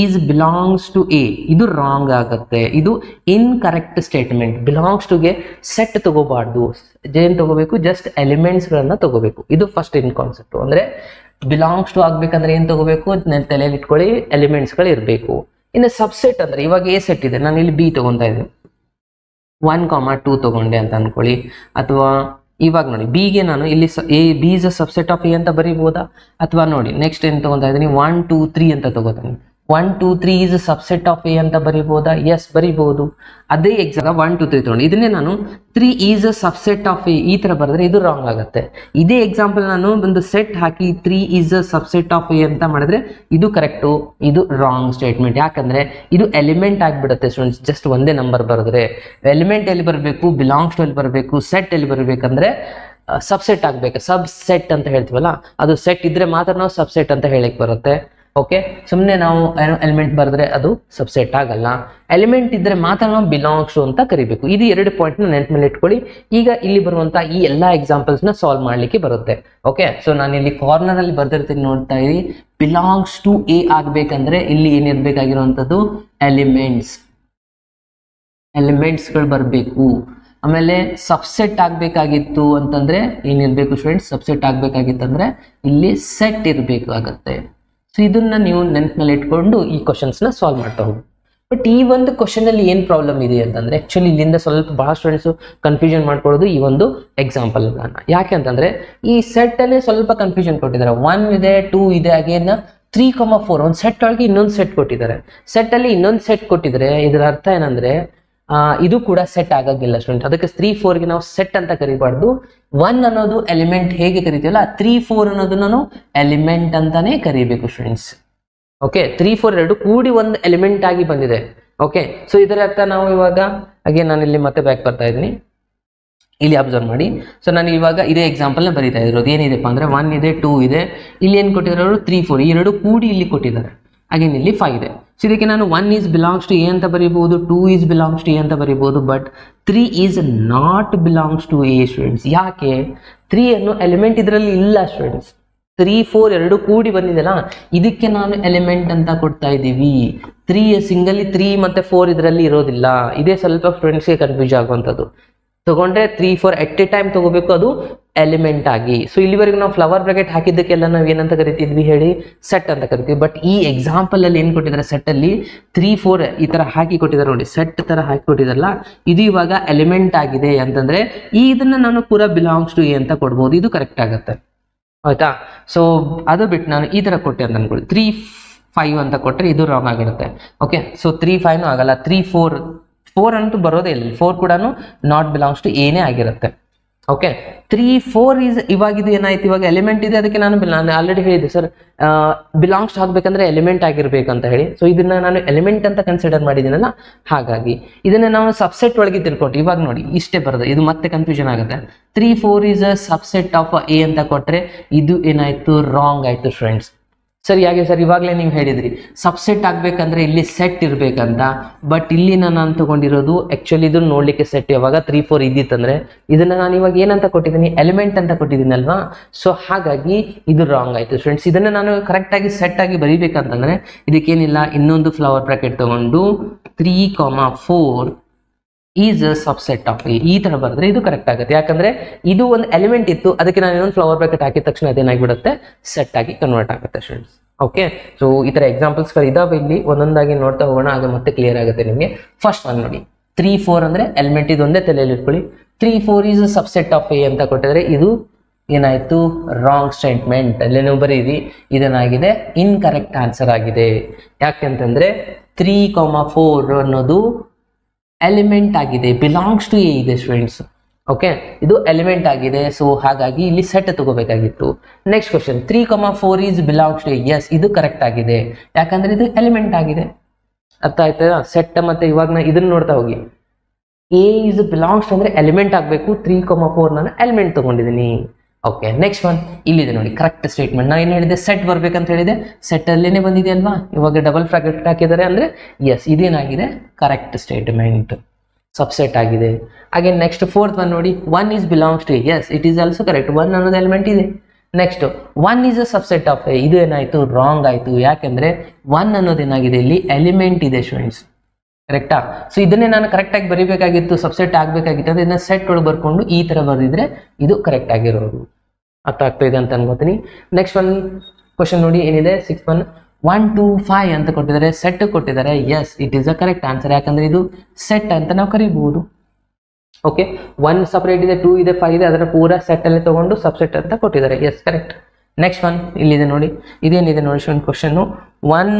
ಈಸ್ ಬಿಲಾಂಗ್ಸ್ ಟು ಎ, ಇದು ರಾಂಗ್ ಆಗುತ್ತೆ, ಇದು ಇನ್ಕರೆಕ್ಟ್ ಸ್ಟೇಟ್ಮೆಂಟ್. ಬಿಲಾಂಗ್ಸ್ ಟುಗೆ ಸೆಟ್ ತಗೋಬಾರ್ದು, ಏನ್ ತಗೋಬೇಕು? ಜಸ್ಟ್ ಎಲಿಮೆಂಟ್ಸ್ ಗಳನ್ನ ತಗೋಬೇಕು. ಇದು ಫಸ್ಟ್ ಇನ್ ಕಾನ್ಸೆಪ್ಟ್. ಅಂದ್ರೆ ಬಿಲಾಂಗ್ಸ್ ಟು ಆಗ್ಬೇಕಂದ್ರೆ ಏನ್ ತಗೋಬೇಕು? ತಲೆಯಲ್ಲಿ ಇಟ್ಕೊಳ್ಳಿ, ಎಲಿಮೆಂಟ್ಸ್ ಗಳು ಇರಬೇಕು. ಇನ್ನು ಸಬ್ಸೆಟ್ ಅಂದ್ರೆ ಇವಾಗ ಎ ಸೆಟ್ ಇದೆ, ನಾನು ಇಲ್ಲಿ ಬಿ ತಗೊಂತಾ ಇದ್ದೀನಿ, 1 2 ತಗೊಂಡೆ ಅಂತ ಅನ್ಕೊಳ್ಳಿ. ಅಥವಾ ಇವಾಗ ನೋಡಿ ಬಿಗೆ ನಾನು ಇಲ್ಲಿ B is a subset of A ಅಂತ ಬರೀಬಹುದಾ? ಅಥವಾ ನೋಡಿ ನೆಕ್ಸ್ಟ್ ಏನ್ ತಗೊಂತಾ ಇದ್ದೀನಿ, 1 2 3 ಅಂತ ತಗೋತೀನಿ. 1 2 3 ಈಸ್ ಸಬ್ಸೆಟ್ ಆಫ್ ಎ ಅಂತ ಬರೀಬಹುದಾ? ಎಸ್, ಬರೀಬಹುದು. ಅದೇ ಎಕ್ಸಾಮ್ 1 2 3 ತಗೊಂಡು ಇದನ್ನೇ ನಾನು 3 ಈಸ್ ಸಬ್ಸೆಟ್ ಆಫ್ ಎ ಈ ತರ ಬರೆದ್ರೆ ಇದು ರಾಂಗ್ ಆಗುತ್ತೆ. ಇದೇ ಎಕ್ಸಾಂಪಲ್ ನಾನು ಒಂದು set hockey 3 is subset of A ಅಂತ ಮಾಡಿದ್ರೆ ಇದು ಕರೆಕ್ಟು, ಇದು ರಾಂಗ್ ಸ್ಟೇಟ್ಮೆಂಟ್. ಯಾಕಂದ್ರೆ ಇದು ಎಲಿಮೆಂಟ್ ಆಗಿಬಿಡುತ್ತೆ ಸ್ಟೂಡೆಂಟ್ಸ್, ಜಸ್ಟ್ ಒಂದೇ ನಂಬರ್ ಬರೆದ್ರೆ. ಎಲಿಮೆಂಟ್ ಎಲ್ಲಿ ಬರಬೇಕು? ಬಿಲಾಂಗ್ಸ್ ಟು ಎಲ್ಲಿ ಬರಬೇಕು? ಸೆಟ್ ಎಲ್ಲಿ ಬರಬೇಕಂದ್ರೆ ಸಬ್ಸೆಟ್ ಆಗ್ಬೇಕು. ಸಬ್ಸೆಟ್ ಅಂತ ಹೇಳ್ತೀವಲ್ಲ, ಅದು ಸೆಟ್ ಇದ್ರೆ ಮಾತ್ರ ನಾವು ಸಬ್ಸೆಟ್ ಅಂತ ಹೇಳಕ್ ಬರುತ್ತೆ. ಓಕೆ, ಸುಮ್ಮನೆ ನಾವು ಎಲಿಮೆಂಟ್ ಬರೆದ್ರೆ ಅದು ಸಬ್ಸೆಟ್ ಆಗಲ್ಲ. ಎಲಿಮೆಂಟ್ ಇದ್ರೆ ಮಾತ್ರ ನಾವು ಬಿಲಾಂಗ್ಸ್ ಟು ಅಂತ ಕರಿಬೇಕು. ಇದು 2 ಪಾಯಿಂಟ್ ನೆನಪು ಮೇಲೆ ಇಟ್ಕೊಳ್ಳಿ. ಈಗ ಇಲ್ಲಿ ಬರುವಂತ ಈ ಎಲ್ಲಾ ಎಕ್ಸಾಂಪಲ್ಸ್ ನ ಸಾಲ್ವ್ ಮಾಡ್ಲಿಕ್ಕೆ ಬರುತ್ತೆ. ಓಕೆ, ಸೊ ನಾನು ಇಲ್ಲಿ ಕಾರ್ನರ್ ಅಲ್ಲಿ ಬರ್ದಿರ್ತೀನಿ, ನೋಡ್ತಾ ಇರಿ. ಬಿಲಾಂಗ್ಸ್ ಟು ಎ ಆಗ್ಬೇಕಂದ್ರೆ ಇಲ್ಲಿ ಏನಿರ್ಬೇಕಾಗಿರುವಂತದ್ದು ಎಲಿಮೆಂಟ್ಸ್ಗಳು ಬರಬೇಕು. ಆಮೇಲೆ ಸಬ್ಸೆಟ್ ಆಗ್ಬೇಕಾಗಿತ್ತು ಅಂತಂದ್ರೆ ಏನಿರ್ಬೇಕು ಸ್ಟೂಡೆಂಟ್ಸ್? ಸಬ್ಸೆಟ್ ಆಗ್ಬೇಕಾಗಿತ್ತಂದ್ರೆ ಇಲ್ಲಿ ಸೆಟ್ ಇರಬೇಕಾಗತ್ತೆ. ಸೊ ಇದನ್ನ ನೀವು ನೆನಪಿನಲ್ಲಿ ಇಟ್ಕೊಂಡು ಈ ಕ್ವಶನ್ಸ್ ನ ಸಾಲ್ವ್ ಮಾಡ್ತಾ ಹೋಗಿ. ಬಟ್ ಈ ಒಂದು ಕ್ವಶನ್ ಅಲ್ಲಿ ಏನು ಪ್ರಾಬ್ಲಮ್ ಇದೆ ಅಂತಂದ್ರೆ ಆಕ್ಚುಲಿ ಇಲ್ಲಿಂದ ಸ್ವಲ್ಪ ಬಹಳ ಸ್ಟೂಡೆಂಟ್ಸ್ ಕನ್ಫ್ಯೂಷನ್ ಮಾಡ್ಕೊಳ್ಳೋದು ಈ ಒಂದು ಎಕ್ಸಾಂಪಲ್. ಯಾಕೆ ಅಂತಂದ್ರೆ ಈ ಸೆಟ್ ಅಲ್ಲಿ ಸ್ವಲ್ಪ ಕನ್ಫ್ಯೂಷನ್ ಕೊಟ್ಟಿದ್ದಾರೆ. 1 ಇದೆ, 2 ಇದೆ, ಅಗೇನ್ 3,4 ಒಂದು ಸೆಟ್ ಒಳಗೆ ಇನ್ನೊಂದು ಸೆಟ್ ಕೊಟ್ಟಿದ್ದಾರೆ. ಸೆಟ್ ಅಲ್ಲಿ ಇನ್ನೊಂದು ಸೆಟ್ ಕೊಟ್ಟಿದ್ರೆ ಇದರ ಅರ್ಥ ಏನಂದ್ರೆ ಇದು ಕೂಡ ಸೆಟ್ ಆಗೋದಿಲ್ಲ ಸ್ಟೂಡೆಂಟ್. ಅದಕ್ಕೆ 3, 4ಗೆ ನಾವು ಸೆಟ್ ಅಂತ ಕರಿಬಾರ್ದು. 1 ಅನ್ನೋದು ಎಲಿಮೆಂಟ್ ಹೇಗೆ ಕರಿತೀವಲ್ಲ 3, 4 ಅನ್ನೋದನ್ನ ನಾವು ಎಲಿಮೆಂಟ್ ಅಂತಾನೆ ಕರಿಬೇಕು ಸ್ಟೂಡೆಂಟ್ಸ್. ಓಕೆ, 3, 4 ಎರಡು ಕೂಡಿ ಒಂದು ಎಲಿಮೆಂಟ್ ಆಗಿ ಬಂದಿದೆ. ಓಕೆ, ಸೊ ಇದರ ಅರ್ಥ ನಾವು ಇವಾಗ ಹಾಗೆ ನಾನು ಇಲ್ಲಿ ಮತ್ತೆ ಬ್ಯಾಕ್ ಬರ್ತಾ ಇದ್ದೀನಿ, ಇಲ್ಲಿ ಅಬ್ಸರ್ವ್ ಮಾಡಿ. ಸೊ ನಾನು ಇವಾಗ ಇದೇ ಎಕ್ಸಾಂಪಲ್ನ ಬರೀತಾ ಇರೋದು. ಏನಿದೆಪ್ಪ ಅಂದ್ರೆ 1 ಇದೆ, 2 ಇದೆ, ಇಲ್ಲಿ ಏನು ಕೊಟ್ಟಿದ್ದಾರೆ 3, 4 ಈ ಎರಡು ಕೂಡಿ ಇಲ್ಲಿ ಕೊಟ್ಟಿದ್ದಾರೆ. ಹಾಗೇನು ಇಲ್ಲಿ 5 ಇದೆ. ಸೊ ಇದಕ್ಕೆ ನಾನು 1 ಈಸ್ ಬಿಲಾಂಗ್ಸ್ ಟು ಎ ಅಂತ ಬರೀಬಹುದು, 2 ಈಸ್ ಬಿಲಾಂಗ್ಸ್ ಟು ಎ ಅಂತ ಬರೀಬಹುದು, but 3 is not belongs to A students. ಯಾಕೆ? 3 ಅನ್ನೋ ಎಲಿಮೆಂಟ್ ಇದರಲ್ಲಿ ಇಲ್ಲ ಸ್ಟೂಡೆಂಟ್ಸ್. 3, 4 ಎರಡು ಕೂಡಿ ಬಂದಿದೆಲ್ಲ, ಇದಕ್ಕೆ ನಾನು ಎಲಿಮೆಂಟ್ ಅಂತ ಕೊಡ್ತಾ ಇದ್ದೀವಿ. 3 ಸಿಂಗಲಿ 3 ಮತ್ತೆ 4 ಇದರಲ್ಲಿ ಇರೋದಿಲ್ಲ. ಇದೇ ಸ್ವಲ್ಪ ಸ್ಟೂಡೆಂಟ್ಸ್ಗೆ ಕನ್ಫ್ಯೂಸ್ ಆಗುವಂಥದ್ದು. ತಗೊಂಡ್ರೆ 3, 4 ಎಟ್ ಎ ಟೈಮ್ ತಗೋಬೇಕು, ಅದು ಎಲಿಮೆಂಟ್ ಆಗಿ. ಸೊ ಇಲ್ಲಿವರೆಗೂ ನಾವು ಫ್ಲವರ್ ಬ್ರಾಕೆಟ್ ಹಾಕಿದ್ದಕ್ಕೆಲ್ಲ ನಾವು ಏನಂತ ಕರಿತಿದ್ವಿ ಹೇಳಿ? ಸೆಟ್ ಅಂತ ಕರಿತೀವಿ. ಬಟ್ ಈ ಎಕ್ಸಾಂಪಲ್ ಅಲ್ಲಿ ಏನು ಕೊಟ್ಟಿದ್ದಾರೆ, ಸೆಟ್ ಅಲ್ಲಿ 3, 4 ಈ ತರ ಹಾಕಿ ಕೊಟ್ಟಿದ್ದಾರೆ ನೋಡಿ, ಸೆಟ್ ತರ ಹಾಕಿ ಕೊಟ್ಟಿದಾರಲ್ಲ, ಇದು ಇವಾಗ ಎಲಿಮೆಂಟ್ ಆಗಿದೆ ಅಂತಂದ್ರೆ ಇದನ್ನ ನಾನು ಪೂರಾ ಬಿಲಾಂಗ್ಸ್ ಟು ಎ ಅಂತ ಕೊಡ್ಬೋದು. ಇದು ಕರೆಕ್ಟ್ ಆಗುತ್ತೆ, ಆಯ್ತಾ? ಸೊ ಅದು ಬಿಟ್ಟು ನಾನು ಈ ತರ ಕೊಟ್ಟೆ ಅಂತ ಅನ್ಕೊಳ್ಳಿ, 3, 5 ಅಂತ ಕೊಟ್ಟರೆ ಇದು ರಾಂಗ್ ಆಗಿರುತ್ತೆ. ಓಕೆ, ಸೊ 3, 5 ಆಗಲ್ಲ, 3, 4 ಅಂತೂ ಬರೋದೇ ಇಲ್ಲ. 4 ಕೂಡ ನಾಟ್ ಬಿಲಾಂಗ್ಸ್ ಟು ಏನೇ ಆಗಿರುತ್ತೆ. ಓಕೆ, 3, 4 ಈಸ್ ಇವಾಗ ಇದು ಏನಾಯ್ತು, ಇವಾಗ ಎಲಿಮೆಂಟ್ ಇದೆ, ಅದಕ್ಕೆ ನಾನು ಆಲ್ರೆಡಿ ಹೇಳಿದ್ದೆ ಸರ್ ಬಿಲಾಂಗ್ಸ್ ಆಗ್ಬೇಕಂದ್ರೆ ಎಲಿಮೆಂಟ್ ಆಗಿರ್ಬೇಕಂತ ಹೇಳಿ. ಸೊ ಇದನ್ನ ನಾನು ಎಲಿಮೆಂಟ್ ಅಂತ ಕನ್ಸಿಡರ್ ಮಾಡಿದ್ದೀನಲ್ಲ, ಹಾಗಾಗಿ ಇದನ್ನ ನಾವು ಸಬ್ಸೆಟ್ ಒಳಗೆ ತಿಳ್ಕೊಂಡು ಇವಾಗ ನೋಡಿ ಇಷ್ಟೇ ಬರೋದು. ಇದು ಮತ್ತೆ ಕನ್ಫ್ಯೂಷನ್ ಆಗುತ್ತೆ. 3, 4 is a subset of A ಅಂತ ಕೊಟ್ಟರೆ ಇದು ಏನಾಯ್ತು, ರಾಂಗ್ ಆಯ್ತು ಫ್ರೆಂಡ್ಸ್. ಸರಿ, ಹಾಗೆ ಸರ್ ಇವಾಗಲೇ ನೀವು ಹೇಳಿದ್ರಿ ಸಬ್ಸೆಟ್ ಆಗ್ಬೇಕಂದ್ರೆ ಇಲ್ಲಿ ಸೆಟ್ ಇರ್ಬೇಕಂತ. ಬಟ್ ಇಲ್ಲಿ ನಾನು ತಗೊಂಡಿರೋದು ಆಕ್ಚುಲಿ ಇದು ನೋಡ್ಲಿಕ್ಕೆ ಸೆಟ್ ಯಾವಾಗ 3, 4 ಇದ್ದಿತ್ತಂದ್ರೆ ಇದನ್ನ ನಾನು ಇವಾಗ ಏನಂತ ಕೊಟ್ಟಿದ್ದೀನಿ, ಎಲಿಮೆಂಟ್ ಅಂತ ಕೊಟ್ಟಿದ್ದೀನಿ ಅಲ್ವಾ. ಸೊ ಹಾಗಾಗಿ ಇದು ರಾಂಗ್ ಆಯ್ತು ಫ್ರೆಂಡ್ಸ್. ಇದನ್ನ ನಾನು ಕರೆಕ್ಟ್ ಆಗಿ ಸೆಟ್ ಆಗಿ ಬರೀಬೇಕಂತಂದ್ರೆ ಇದಕ್ಕೇನಿಲ್ಲ, ಇನ್ನೊಂದು ಫ್ಲವರ್ ಬ್ರಾಕೆಟ್ ತಗೊಂಡು 3, 4 ಈಸ್ ಸಬ್ಸೆಟ್ ಆಫ್ ಎ ಈ ತರ ಬರೆದ್ರೆ ಇದು ಕರೆಕ್ಟ್ ಆಗುತ್ತೆ. ಯಾಕಂದ್ರೆ ಇದು ಒಂದು ಎಲಿಮೆಂಟ್ ಇತ್ತು, ಅದಕ್ಕೆ ನಾನು ಇನ್ನೊಂದು ಫ್ಲವರ್ ಬ್ರಾಕೆಟ್ ಹಾಕಿದ ತಕ್ಷಣ ಅದೇನಾಗಿಬಿಡುತ್ತೆ, ಸೆಟ್ ಆಗಿ ಕನ್ವರ್ಟ್ ಆಗುತ್ತೆ ಸ್ಟೂಡೆಂಟ್ಸ್. ಓಕೆ, ಸೊ ಈ ತರ ಎಕ್ಸಾಂಪಲ್ಸ್ಗಳು ಇದಾವೆ, ಇಲ್ಲಿ ಒಂದೊಂದಾಗಿ ನೋಡ್ತಾ ಹೋಗೋಣ, ಆಗ ಮತ್ತೆ ಕ್ಲಿಯರ್ ಆಗುತ್ತೆ ನಿಮಗೆ. ಫಸ್ಟ್ ಒನ್ ನೋಡಿ, 3, 4 ಅಂದ್ರೆ ಎಲಿಮೆಂಟ್, ಇದು ಒಂದೇ ತಲೆಯಲ್ಲಿ ಇಟ್ಕೊಳ್ಳಿ. 3, 4 ಈಸ್ ಸಬ್ಸೆಟ್ ಆಫ್ ಎ ಅಂತ ಕೊಟ್ಟಿದ್ರೆ ಇದು ಏನಾಯ್ತು, ರಾಂಗ್ ಸ್ಟೇಟ್ಮೆಂಟ್. ಅಲ್ಲಿ ನೀವು ಬರೀರಿ, ಇದೇನಾಗಿದೆ, ಇನ್ಕರೆಕ್ಟ್ ಆನ್ಸರ್ ಆಗಿದೆ. ಯಾಕೆಂತಂದ್ರೆ 3, 4 ಅನ್ನೋದು ಎಲಿಮೆಂಟ್ ಆಗಿದೆ, ಬಿಲಾಂಗ್ಸ್ ಟು ಎ ಇದೆ ಸ್ಟೂಡೆಂಟ್ಸ್. ಓಕೆ, ಇದು ಎಲಿಮೆಂಟ್ ಆಗಿದೆ. ಸೊ ಹಾಗಾಗಿ ಇಲ್ಲಿ ಸೆಟ್ ತಗೋಬೇಕಾಗಿತ್ತು. Next question, 3, 4 is belongs to A. Yes, ಇದು ಕರೆಕ್ಟ್ ಆಗಿದೆ, ಯಾಕಂದ್ರೆ ಇದು ಎಲಿಮೆಂಟ್ ಆಗಿದೆ. ಅರ್ಥ ಆಯ್ತಾ? ಸೆಟ್ ಮತ್ತೆ ಇವಾಗ ನಾ ಇದನ್ನ ನೋಡ್ತಾ ಹೋಗಿ, ಎ ಇಸ್ ಬಿಲಾಂಗ್ಸ್ ಅಂದ್ರೆ ಎಲಿಮೆಂಟ್ ಆಗಬೇಕು. 3, 4 ನಾನು ಎಲಿಮೆಂಟ್ ತಗೊಂಡಿದ್ದೀನಿ. ಓಕೆ, ನೆಕ್ಸ್ಟ್ ಒನ್ ಇಲ್ಲಿದೆ ನೋಡಿ, ಕರೆಕ್ಟ್ ಸ್ಟೇಟ್ಮೆಂಟ್. ನಾ ಏನು ಹೇಳಿದೆ, ಸೆಟ್ ಬರ್ಬೇಕಂತ ಹೇಳಿದೆ, ಸೆಟ್ ಅಲ್ಲೇನೆ ಬಂದಿದೆ ಅಲ್ವಾ. ಇವಾಗ ಡಬಲ್ ಬ್ರಾಕೆಟ್ ಹಾಕಿದ್ದಾರೆ ಅಂದ್ರೆ ಎಸ್, ಇದೇನಾಗಿದೆ, ಕರೆಕ್ಟ್ ಸ್ಟೇಟ್ಮೆಂಟ್, ಸಬ್ಸೆಟ್ ಆಗಿದೆ. ಹಾಗೆ ನೆಕ್ಸ್ಟ್ ಫೋರ್ತ್ ಒನ್ ನೋಡಿ, 1 is belongs to A. Yes, it is also correct, 1 ಅನ್ನೋದು ಎಲಿಮೆಂಟ್ ಇದೆ. Next 1 is a subset of A, ಇದು ಏನಾಯ್ತು, ರಾಂಗ್ ಆಯ್ತು. ಯಾಕೆಂದ್ರೆ 1 ಅನ್ನೋದೇನಾಗಿದೆ, ಇಲ್ಲಿ ಎಲಿಮೆಂಟ್ ಇದೆ ಸ್ಟೂಡೆಂಟ್ಸ್, ಕರೆಕ್ಟಾ? ಸೊ ಇದನ್ನೇ ನಾನು ಕರೆಕ್ಟ್ ಆಗಿ ಬರೀಬೇಕಾಗಿತ್ತು, ಸಬ್ಸೆಟ್ ಆಗಬೇಕಾಗಿತ್ತು. ಅದನ್ನ ಸೆಟ್ ಒಳಗೆ ಬರ್ಕೊಂಡು ಈ ತರ ಬರೆದಿದ್ರೆ ಇದು ಕರೆಕ್ಟ್ ಆಗಿರೋದು. ಅರ್ಥ ಆಗ್ತಾ ಇದೆ ಅಂತ ಅನ್ಕೋತೀನಿ. ನೆಕ್ಸ್ಟ್ ಒನ್ ಕ್ವಶನ್ ನೋಡಿ, ಏನಿದೆ 6, 1, 2, 5 ಅಂತ ಕೊಟ್ಟಿದ್ದಾರೆ, ಸೆಟ್ ಕೊಟ್ಟಿದ್ದಾರೆ. Yes, it is a correct answer, ಯಾಕಂದ್ರೆ ಇದು ಸೆಟ್ ಅಂತ ನಾವು ಕರಿಬಹುದು. ಓಕೆ, 1 ಸಪರೇಟ್ ಇದೆ, 2 ಇದೆ, 5 ಇದೆ, ಅದರ ಪೂರಾ ಸೆಟ್ ಅಲ್ಲಿ ತಗೊಂಡು ಸಬ್ಸೆಟ್ ಅಂತ ಕೊಟ್ಟಿದ್ದಾರೆ. S, correct. ನೆಕ್ಸ್ಟ್ ಒನ್ ಇಲ್ಲಿದೆ ನೋಡಿ, ಇದೇನಿದೆ ನೋಡಿ ಸ್ಟೂಡೆಂಟ್, ಕ್ವಶನ್ 1,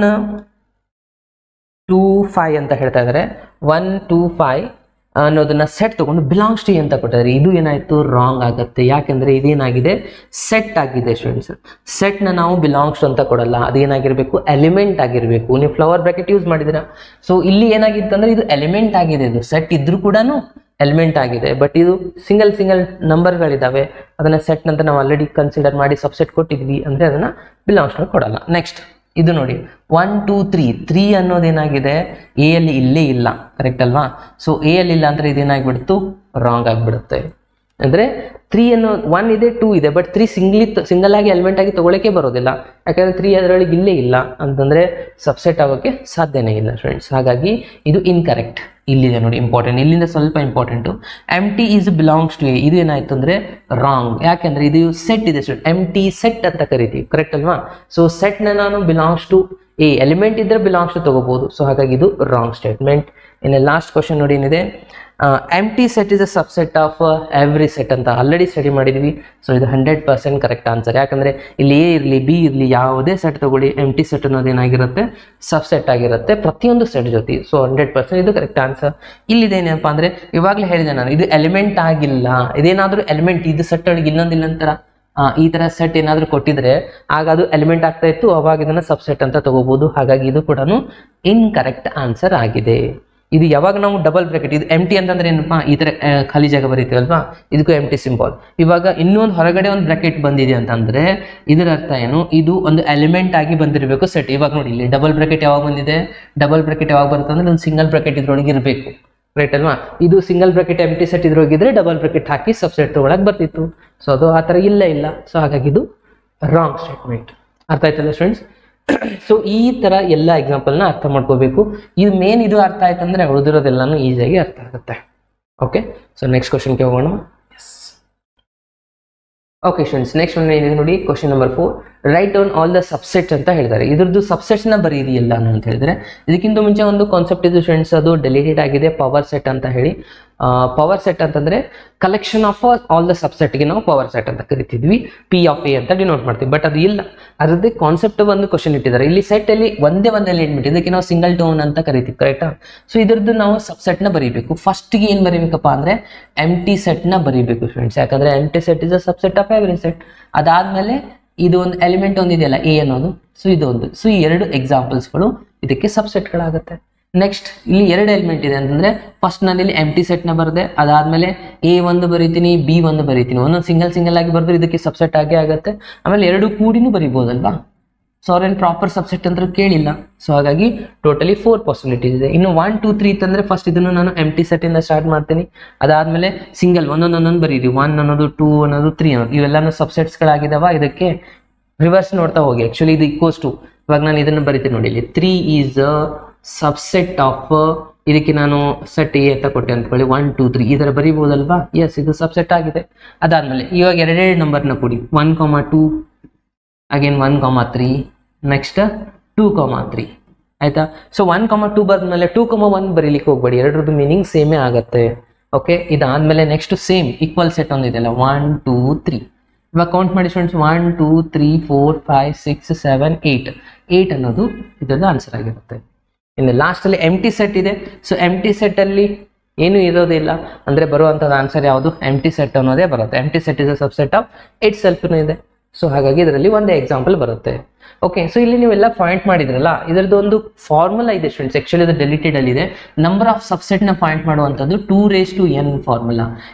2, 5 ಅಂತ ಹೇಳ್ತಾ ಇದ್ದಾರೆ. 1, 2, 5 ಅನ್ನೋದನ್ನ ಸೆಟ್ ತಗೊಂಡು ಬಿಲಾಂಗ್ಸ್ ಟು ಅಂತ ಕೊಟ್ಟಿದ್ದಾರೆ. ಇದು ಏನಾಯ್ತು, ರಾಂಗ್ ಆಗುತ್ತೆ. ಯಾಕೆಂದ್ರೆ ಇದೇನಾಗಿದೆ, ಸೆಟ್ ಆಗಿದೆ ಸ್ಟೂಡೆಂಟ್ಸ್. ಸೆಟ್ ನ ನಾವು ಬಿಲಾಂಗ್ಸ್ ಅಂತ ಕೊಡಲ್ಲ, ಅದೇನಾಗಿರ್ಬೇಕು, ಎಲಿಮೆಂಟ್ ಆಗಿರ್ಬೇಕು. ನೀವು ಫ್ಲವರ್ ಬ್ರಾಕೆಟ್ ಯೂಸ್ ಮಾಡಿದಿರಾ. ಸೊ ಇಲ್ಲಿ ಏನಾಗಿತ್ತು ಅಂದ್ರೆ ಇದು ಎಲಿಮೆಂಟ್ ಆಗಿದೆ, ಇದು ಸೆಟ್ ಇದ್ರೂ ಕೂಡ ಎಲಿಮೆಂಟ್ ಆಗಿದೆ. ಬಟ್ ಇದು ಸಿಂಗಲ್ ನಂಬರ್ಗಳಿದಾವೆ, ಅದನ್ನ ಸೆಟ್ ಅಂತ ನಾವು ಆಲ್ರೆಡಿ ಕನ್ಸಿಡರ್ ಮಾಡಿ ಸಬ್ಸೆಟ್ ಕೊಟ್ಟಿದ್ವಿ ಅಂದ್ರೆ ಅದನ್ನ ಬಿಲಾಂಗ್ಸ್ ಕೊಡಲ್ಲ. ನೆಕ್ಸ್ಟ್ ಇದು ನೋಡಿ, 1, 2, 3 ಅನ್ನೋದೇನಾಗಿದೆ, ಎ ಅಲ್ಲಿ ಇಲ್ಲೇ ಇಲ್ಲ, ಕರೆಕ್ಟ್ ಅಲ್ವಾ. ಸೊ ಎ ಅಲ್ಲಿ ಇಲ್ಲ ಅಂದ್ರೆ ಇದೇನಾಗ್ಬಿಡ್ತು, ರಾಂಗ್ ಆಗ್ಬಿಡುತ್ತೆ. ಅಂದ್ರೆ 3 ಅನ್ನೋ 1 ಇದೆ, 2 ಇದೆ, ಬಟ್ 3 ಸಿಂಗಲ್ ಆಗಿ ಎಲಿಮೆಂಟ್ ಆಗಿ ತಗೊಳಕ್ಕೆ ಬರೋದಿಲ್ಲ. ಯಾಕಂದ್ರೆ 3 ಅದರೊಳಗೆ ಇಲ್ಲೇ ಇಲ್ಲ ಅಂತಂದ್ರೆ ಸಬ್ಸೆಟ್ ಆಗೋಕ್ಕೆ ಸಾಧ್ಯನೇ ಇಲ್ಲ ಫ್ರೆಂಡ್ಸ್. ಹಾಗಾಗಿ ಇದು ಇನ್ಕರೆಕ್ಟ್. ಇಲ್ಲಿದೆ ನೋಡಿ, ಇಂಪಾರ್ಟೆಂಟ್, ಇಲ್ಲಿಂದ ಸ್ವಲ್ಪ important. Empty is belongs to A, ಇದು ಏನಾಯ್ತು ಅಂದ್ರೆ ರಾಂಗ್. ಯಾಕೆಂದ್ರೆ ಇದು ಸೆಟ್ ಇದೆ, ಎಂಟಿ ಸೆಟ್ ಅಂತ ಕರಿತೀವಿ, ಕರೆಕ್ಟ್ ಅಲ್ವಾ. ಸೊ ಸೆಟ್ ನ ನಾನು ಬಿಲಾಂಗ್ಸ್ ಟು ಎ ಎಲಿಮೆಂಟ್ ಇದ್ರೆ ಬಿಲಾಂಗ್ಸ್ ಟು ತಗೋಬಹುದು. ಸೊ ಹಾಗಾಗಿ ಇದು ರಾಂಗ್ ಸ್ಟೇಟ್ಮೆಂಟ್. ಇನ್ನು ಲಾಸ್ಟ್ ಕ್ವಶನ್ ನೋಡಿ ಏನಿದೆ, empty set is a subset of every set ಅಂತ ಆಲ್ರೆಡಿ ಸ್ಟಡಿ ಮಾಡಿದ್ವಿ. ಸೊ ಇದು 100% ಕರೆಕ್ಟ್ ಆನ್ಸರ್. ಯಾಕಂದ್ರೆ ಇಲ್ಲಿ ಎ ಇರಲಿ ಬಿ ಇರಲಿ ಯಾವುದೇ ಸೆಟ್ ತಗೊಳ್ಳಿ, ಎಂಟಿ ಸೆಟ್ ಅನ್ನೋದು ಏನಾಗಿರುತ್ತೆ, ಸಬ್ಸೆಟ್ ಆಗಿರುತ್ತೆ ಪ್ರತಿಯೊಂದು ಸೆಟ್ ಜೊತೆ. ಸೊ 100% ಇದು ಕರೆಕ್ಟ್ ಆನ್ಸರ್. ಇಲ್ಲಿದೇನಪ್ಪ ಅಂದ್ರೆ ಇವಾಗಲೇ ಹೇಳಿದೆ ನಾನು, ಇದು ಎಲಿಮೆಂಟ್ ಆಗಿಲ್ಲ. ಇದೇನಾದ್ರೂ ಎಲಿಮೆಂಟ್ ಇದು ಸೆಟ್ ಒಳಗೆ ಇನ್ನೊಂದಿಲ್ಲ ಅಂತಾರ ಈ ತರ ಸೆಟ್ ಏನಾದ್ರು ಕೊಟ್ಟಿದ್ರೆ ಆಗ ಅದು ಎಲಿಮೆಂಟ್ ಆಗ್ತಾ ಇತ್ತು, ಅವಾಗ ಇದನ್ನ ಸಬ್ಸೆಟ್ ಅಂತ ತಗೋಬಹುದು. ಹಾಗಾಗಿ ಇದು ಕೂಡ ಇನ್ಕರೆಕ್ಟ್ ಆನ್ಸರ್ ಆಗಿದೆ. ಇದು ಯಾವಾಗ ನಾವು ಡಬಲ್ ಬ್ರಾಕೆಟ್, ಇದು ಎಂಟಿ ಅಂತಂದ್ರೆ ಏನಪ್ಪಾ, ಈ ತರ ಖಾಲಿ ಜಾಗ ಬರೀತೀವಲ್ವಾ, ಇದಕ್ಕೂ ಎಂಟಿ ಸಿಂಬಲ್. ಇವಾಗ ಇನ್ನೊಂದು ಹೊರಗಡೆ ಒಂದು ಬ್ರಾಕೆಟ್ ಬಂದಿದೆ ಅಂತಂದ್ರೆ ಇದರ ಅರ್ಥ ಏನು, ಇದು ಒಂದು ಎಲಿಮೆಂಟ್ ಆಗಿ ಬಂದಿರಬೇಕು ಸೆಟ್. ಇವಾಗ ನೋಡಿ ಇಲ್ಲಿ ಡಬಲ್ ಬ್ರಾಕೆಟ್ ಯಾವಾಗ ಬಂದಿದೆ, ಡಬಲ್ ಬ್ರಾಕೆಟ್ ಯಾವಾಗ ಬರುತ್ತೆ ಅಂದ್ರೆ ಒಂದು ಸಿಂಗಲ್ ಬ್ರಾಕೆಟ್ ಇದ್ರೊಳಗೆ ಇರಬೇಕು, ರೈಟ್ ಅಲ್ವಾ. ಇದು ಸಿಂಗಲ್ ಬ್ರಾಕೆಟ್ ಎಂಟಿ ಸೆಟ್ ಇದ್ರೊಳಗಿದ್ರೆ ಡಬಲ್ ಬ್ರಾಕೆಟ್ ಹಾಕಿ ಸಬ್ಸೆಟ್ ತಗೊಳಕ್ ಬರ್ತಿತ್ತು. ಸೊ ಅದು ಆ ಥರ ಇಲ್ಲ. ಸೊ ಹಾಗಾಗಿ ಇದು ರಾಂಗ್ ಸ್ಟೇಟ್ಮೆಂಟ್. ಅರ್ಥ ಆಯ್ತಲ್ಲ ಸ್ಟೂಡೆಂಟ್ಸ್? ಸೊ ಈ ತರ ಎಲ್ಲ ಎಕ್ಸಾಂಪಲ್ನ ಅರ್ಥ ಮಾಡ್ಕೋಬೇಕು. ಇದು ಮೇನ್ ಇದು ಅರ್ಥ ಆಯ್ತಂದ್ರೆ ಉಳಿದಿರೋದೆಲ್ಲಾನು ಈಸಿಯಾಗಿ ಅರ್ಥ ಆಗುತ್ತೆ. ಓಕೆ, ಸೊ ನೆಕ್ಸ್ಟ್ ಕ್ವಶನ್ಗೆ ಹೋಗೋಣ. ಓಕೆ ಸ್ಟೂಡೆಂಟ್ಸ್, ನೆಕ್ಸ್ಟ್ ಒನ್ ಏನಿದೆ ನೋಡಿ, question number 4, write down all the subset ಅಂತ ಹೇಳಿದ್ದಾರೆ. ಇದ್ರದ್ದು ಸಬ್ಸೆಟ್ಸ್ನ ಬರೀರಿ ಎಲ್ಲ ಅಂತ ಹೇಳಿದ್ರೆ, ಇದಕ್ಕಿಂತ ಮುಂಚೆ ಒಂದು ಕಾನ್ಸೆಪ್ಟ್ ಇದು ಸ್ಟೂಡೆಂಟ್ಸ್, ಅದು ಡೆಲಿಟೆಡ್ ಆಗಿದೆ, ಪವರ್ ಸೆಟ್ ಅಂತ ಹೇಳಿ. ಪವರ್ ಸೆಟ್ ಅಂತಂದ್ರೆ ಕಲೆಕ್ಷನ್ ಆಫ್ ಆಲ್ ದ ಸಬ್ಸೆಟ್ಗೆ ನಾವು ಪವರ್ ಸೆಟ್ ಅಂತ ಕರಿತಿದ್ವಿ, ಪಿ ಆಫ್ ಎ ಅಂತ ಡಿನೋಟ್ ಮಾಡ್ತೀವಿ. ಬಟ್ ಅದು ಇಲ್ಲ, ಅದರದ್ದೇ ಕಾನ್ಸೆಪ್ಟ್ ಒಂದು ಕ್ವಶನ್ ಇಟ್ಟಿದ್ದಾರೆ. ಇಲ್ಲಿ ಸೆಟ್ ಅಲ್ಲಿ ಒಂದೇ ಎಲಿಮೆಂಟ್, ಇದಕ್ಕೆ ನಾವು ಸಿಂಗಲ್ ಟೋನ್ ಅಂತ ಕರಿತೀವಿ, ಕರೆಕ್ಟಾ? ಸೊ ಇದರದ್ದು ನಾವು ಸಬ್ಸೆಟ್ ನ ಬರೀಬೇಕು. ಫಸ್ಟ್ಗೆ ಏನ್ ಬರೀಬೇಕಪ್ಪ ಅಂದ್ರೆ ಎಂಟಿ ಸೆಟ್ ನ ಬರೀಬೇಕು ಸ್ಟೂಡೆಂಟ್ಸ್, ಯಾಕಂದ್ರೆ empty set is a subset of every set. ಅದಾದ್ಮೇಲೆ ಇದು ಒಂದು ಎಲಿಮೆಂಟ್ ಒಂದಿದೆಯಲ್ಲ ಎ ಅನ್ನೋದು, ಸೊ ಇದೊಂದು. ಸೊ ಈ ಎರಡು ಎಕ್ಸಾಂಪಲ್ಸ್ಗಳು ಇದಕ್ಕೆ ಸಬ್ಸೆಟ್ಗಳಾಗುತ್ತೆ. ನೆಕ್ಸ್ಟ್ ಇಲ್ಲಿ ಎರಡು ಎಲಿಮೆಂಟ್ ಇದೆ ಅಂತಂದ್ರೆ ಫಸ್ಟ್ ನಾನು ಇಲ್ಲಿ ಎಂಟಿ ಸೆಟ್ ನ ಬರದೆ, ಅದಾದ್ಮೇಲೆ ಎ ಒಂದು ಬರೀತೀನಿ, ಬಿ ಒಂದು ಬರೀತೀನಿ. ಒಂದೊಂದು ಸಿಂಗಲ್ ಆಗಿ ಬರೆದ್ರೆ ಇದಕ್ಕೆ ಸಬ್ಸೆಟ್ ಆಗೇ ಆಗುತ್ತೆ. ಆಮೇಲೆ ಎರಡು ಕೂಡಿನೂ ಬರೀಬಹುದಲ್ವಾ. ಸೊ ಅವ್ರೇನು ಪ್ರಾಪರ್ ಸಬ್ಸೆಟ್ ಅಂತ ಕೇಳಿಲ್ಲ. ಸೊ ಹಾಗಾಗಿ ಟೋಟಲಿ 4 ಪಾಸಿಬಿಲಿಟೀಸ್ ಇದೆ. ಇನ್ನು 1 2 3 ಅಂತಂದ್ರೆ ಫಸ್ಟ್ ಇದನ್ನು ನಾನು ಎಂಟಿ ಸೆಟ್ ಇಂದ ಸ್ಟಾರ್ಟ್ ಮಾಡ್ತೀನಿ. ಅದಾದ್ಮೇಲೆ ಸಿಂಗಲ್ ಒಂದೊಂದೊಂದೊಂದು ಬರೀರಿ, 1 ಅನ್ನೋದು 2 ಅನ್ನೋದು 3 ಅನ್ನೋದು, ಇವೆಲ್ಲಾನು ಸಬ್ಸೆಟ್ಸ್ಗಳಾಗಿದಾವ. ಇದಕ್ಕೆ ರಿವರ್ಸ್ ನೋಡ್ತಾ ಹೋಗಿ. ಆಕ್ಚುಲಿ ಇದು ಈಕ್ವಲ್ಸ್ ಟು, ಇವಾಗ ನಾನು ಇದನ್ನು ಬರೀತೀನಿ ನೋಡಿ, ಇಲ್ಲಿ 3 ಈಸ್ ಸಬ್ಸೆಟ್ ಆಫ್, ಇದಕ್ಕೆ ನಾನು ಸೆಟ್ ಎ ಅಂತ ಕೊಟ್ಟೆ ಅಂದ್ಕೊಳ್ಳಿ, 1 2 3 ಈ ತರ ಬರೀಬಹುದಲ್ವಾ. ಎಸ್, ಇದು ಸಬ್ಸೆಟ್ ಆಗಿದೆ. ಅದಾದ್ಮೇಲೆ ಇವಾಗ ಎರಡೆರಡು ನಂಬರ್ನ ಕೊಡಿ, 1 2 ಅಗೇನ್ 1 3, ನೆಕ್ಸ್ಟ್ 2 3, ಆಯ್ತಾ? ಸೊ 1 2 ಬರೆದ್ಮೇಲೆ 2 1 ಬರೀಲಿಕ್ಕೆ ಹೋಗ್ಬೇಡಿ, ಎರಡರದ್ದು ಮೀನಿಂಗ್ ಸೇಮೇ ಆಗುತ್ತೆ. ಓಕೆ, ಇದಾದ್ಮೇಲೆ ನೆಕ್ಸ್ಟ್ ಸೇಮ್ ಈಕ್ವಲ್ ಸೆಟ್ ಒಂದಿದೆಯಲ್ಲ 1 2 3. ಇವಾಗ ಕೌಂಟ್ ಮಾಡಿ ಸ್ಟೂಡೆಂಟ್ಸ್, 1 2 3 4 5 6 7 8 ಅನ್ನೋದು ಇದೊಂದು ಆನ್ಸರ್ ಆಗಿರುತ್ತೆ. ಇನ್ನು ಲಾಸ್ಟ್ ಅಲ್ಲಿ ಎಂಟಿ ಸೆಟ್ ಇದೆ. ಸೊ ಎಂಟಿ ಸೆಟ್ ಅಲ್ಲಿ ಏನು ಇರೋದಿಲ್ಲ ಅಂದ್ರೆ ಬರುವಂತದ್ದು ಆನ್ಸರ್ ಯಾವುದು, ಎಂಟಿ ಸೆಟ್ ಅನ್ನೋದೇ ಬರುತ್ತೆ. Empty set is a subset of itself ಇದೆ. ಸೊ ಹಾಗಾಗಿ ಇದರಲ್ಲಿ ಒಂದೇ ಎಕ್ಸಾಂಪಲ್ ಬರುತ್ತೆ. ಓಕೆ, ಸೊ ಇಲ್ಲಿ ನೀವೆಲ್ಲ ಪಾಯಿಂಟ್ ಮಾಡಿದ್ರಲ್ಲ, ಇದರದ್ದು ಒಂದು ಫಾರ್ಮುಲಾ ಇದೆ ಸ್ಟೂಡೆಂಟ್ಸ್. ಆಕ್ಚುಲಿ ಇದು ಡೆಲಿಟೆಡ್ ಅಲ್ಲಿ ಇದೆ. ನಂಬರ್ ಆಫ್ ಸಬ್ಸೆಟ್ ನ ಪಾಯಿಂಟ್ ಮಾಡುವಂತದ್ದು 2n ಫಾರ್ಮುಲಾ.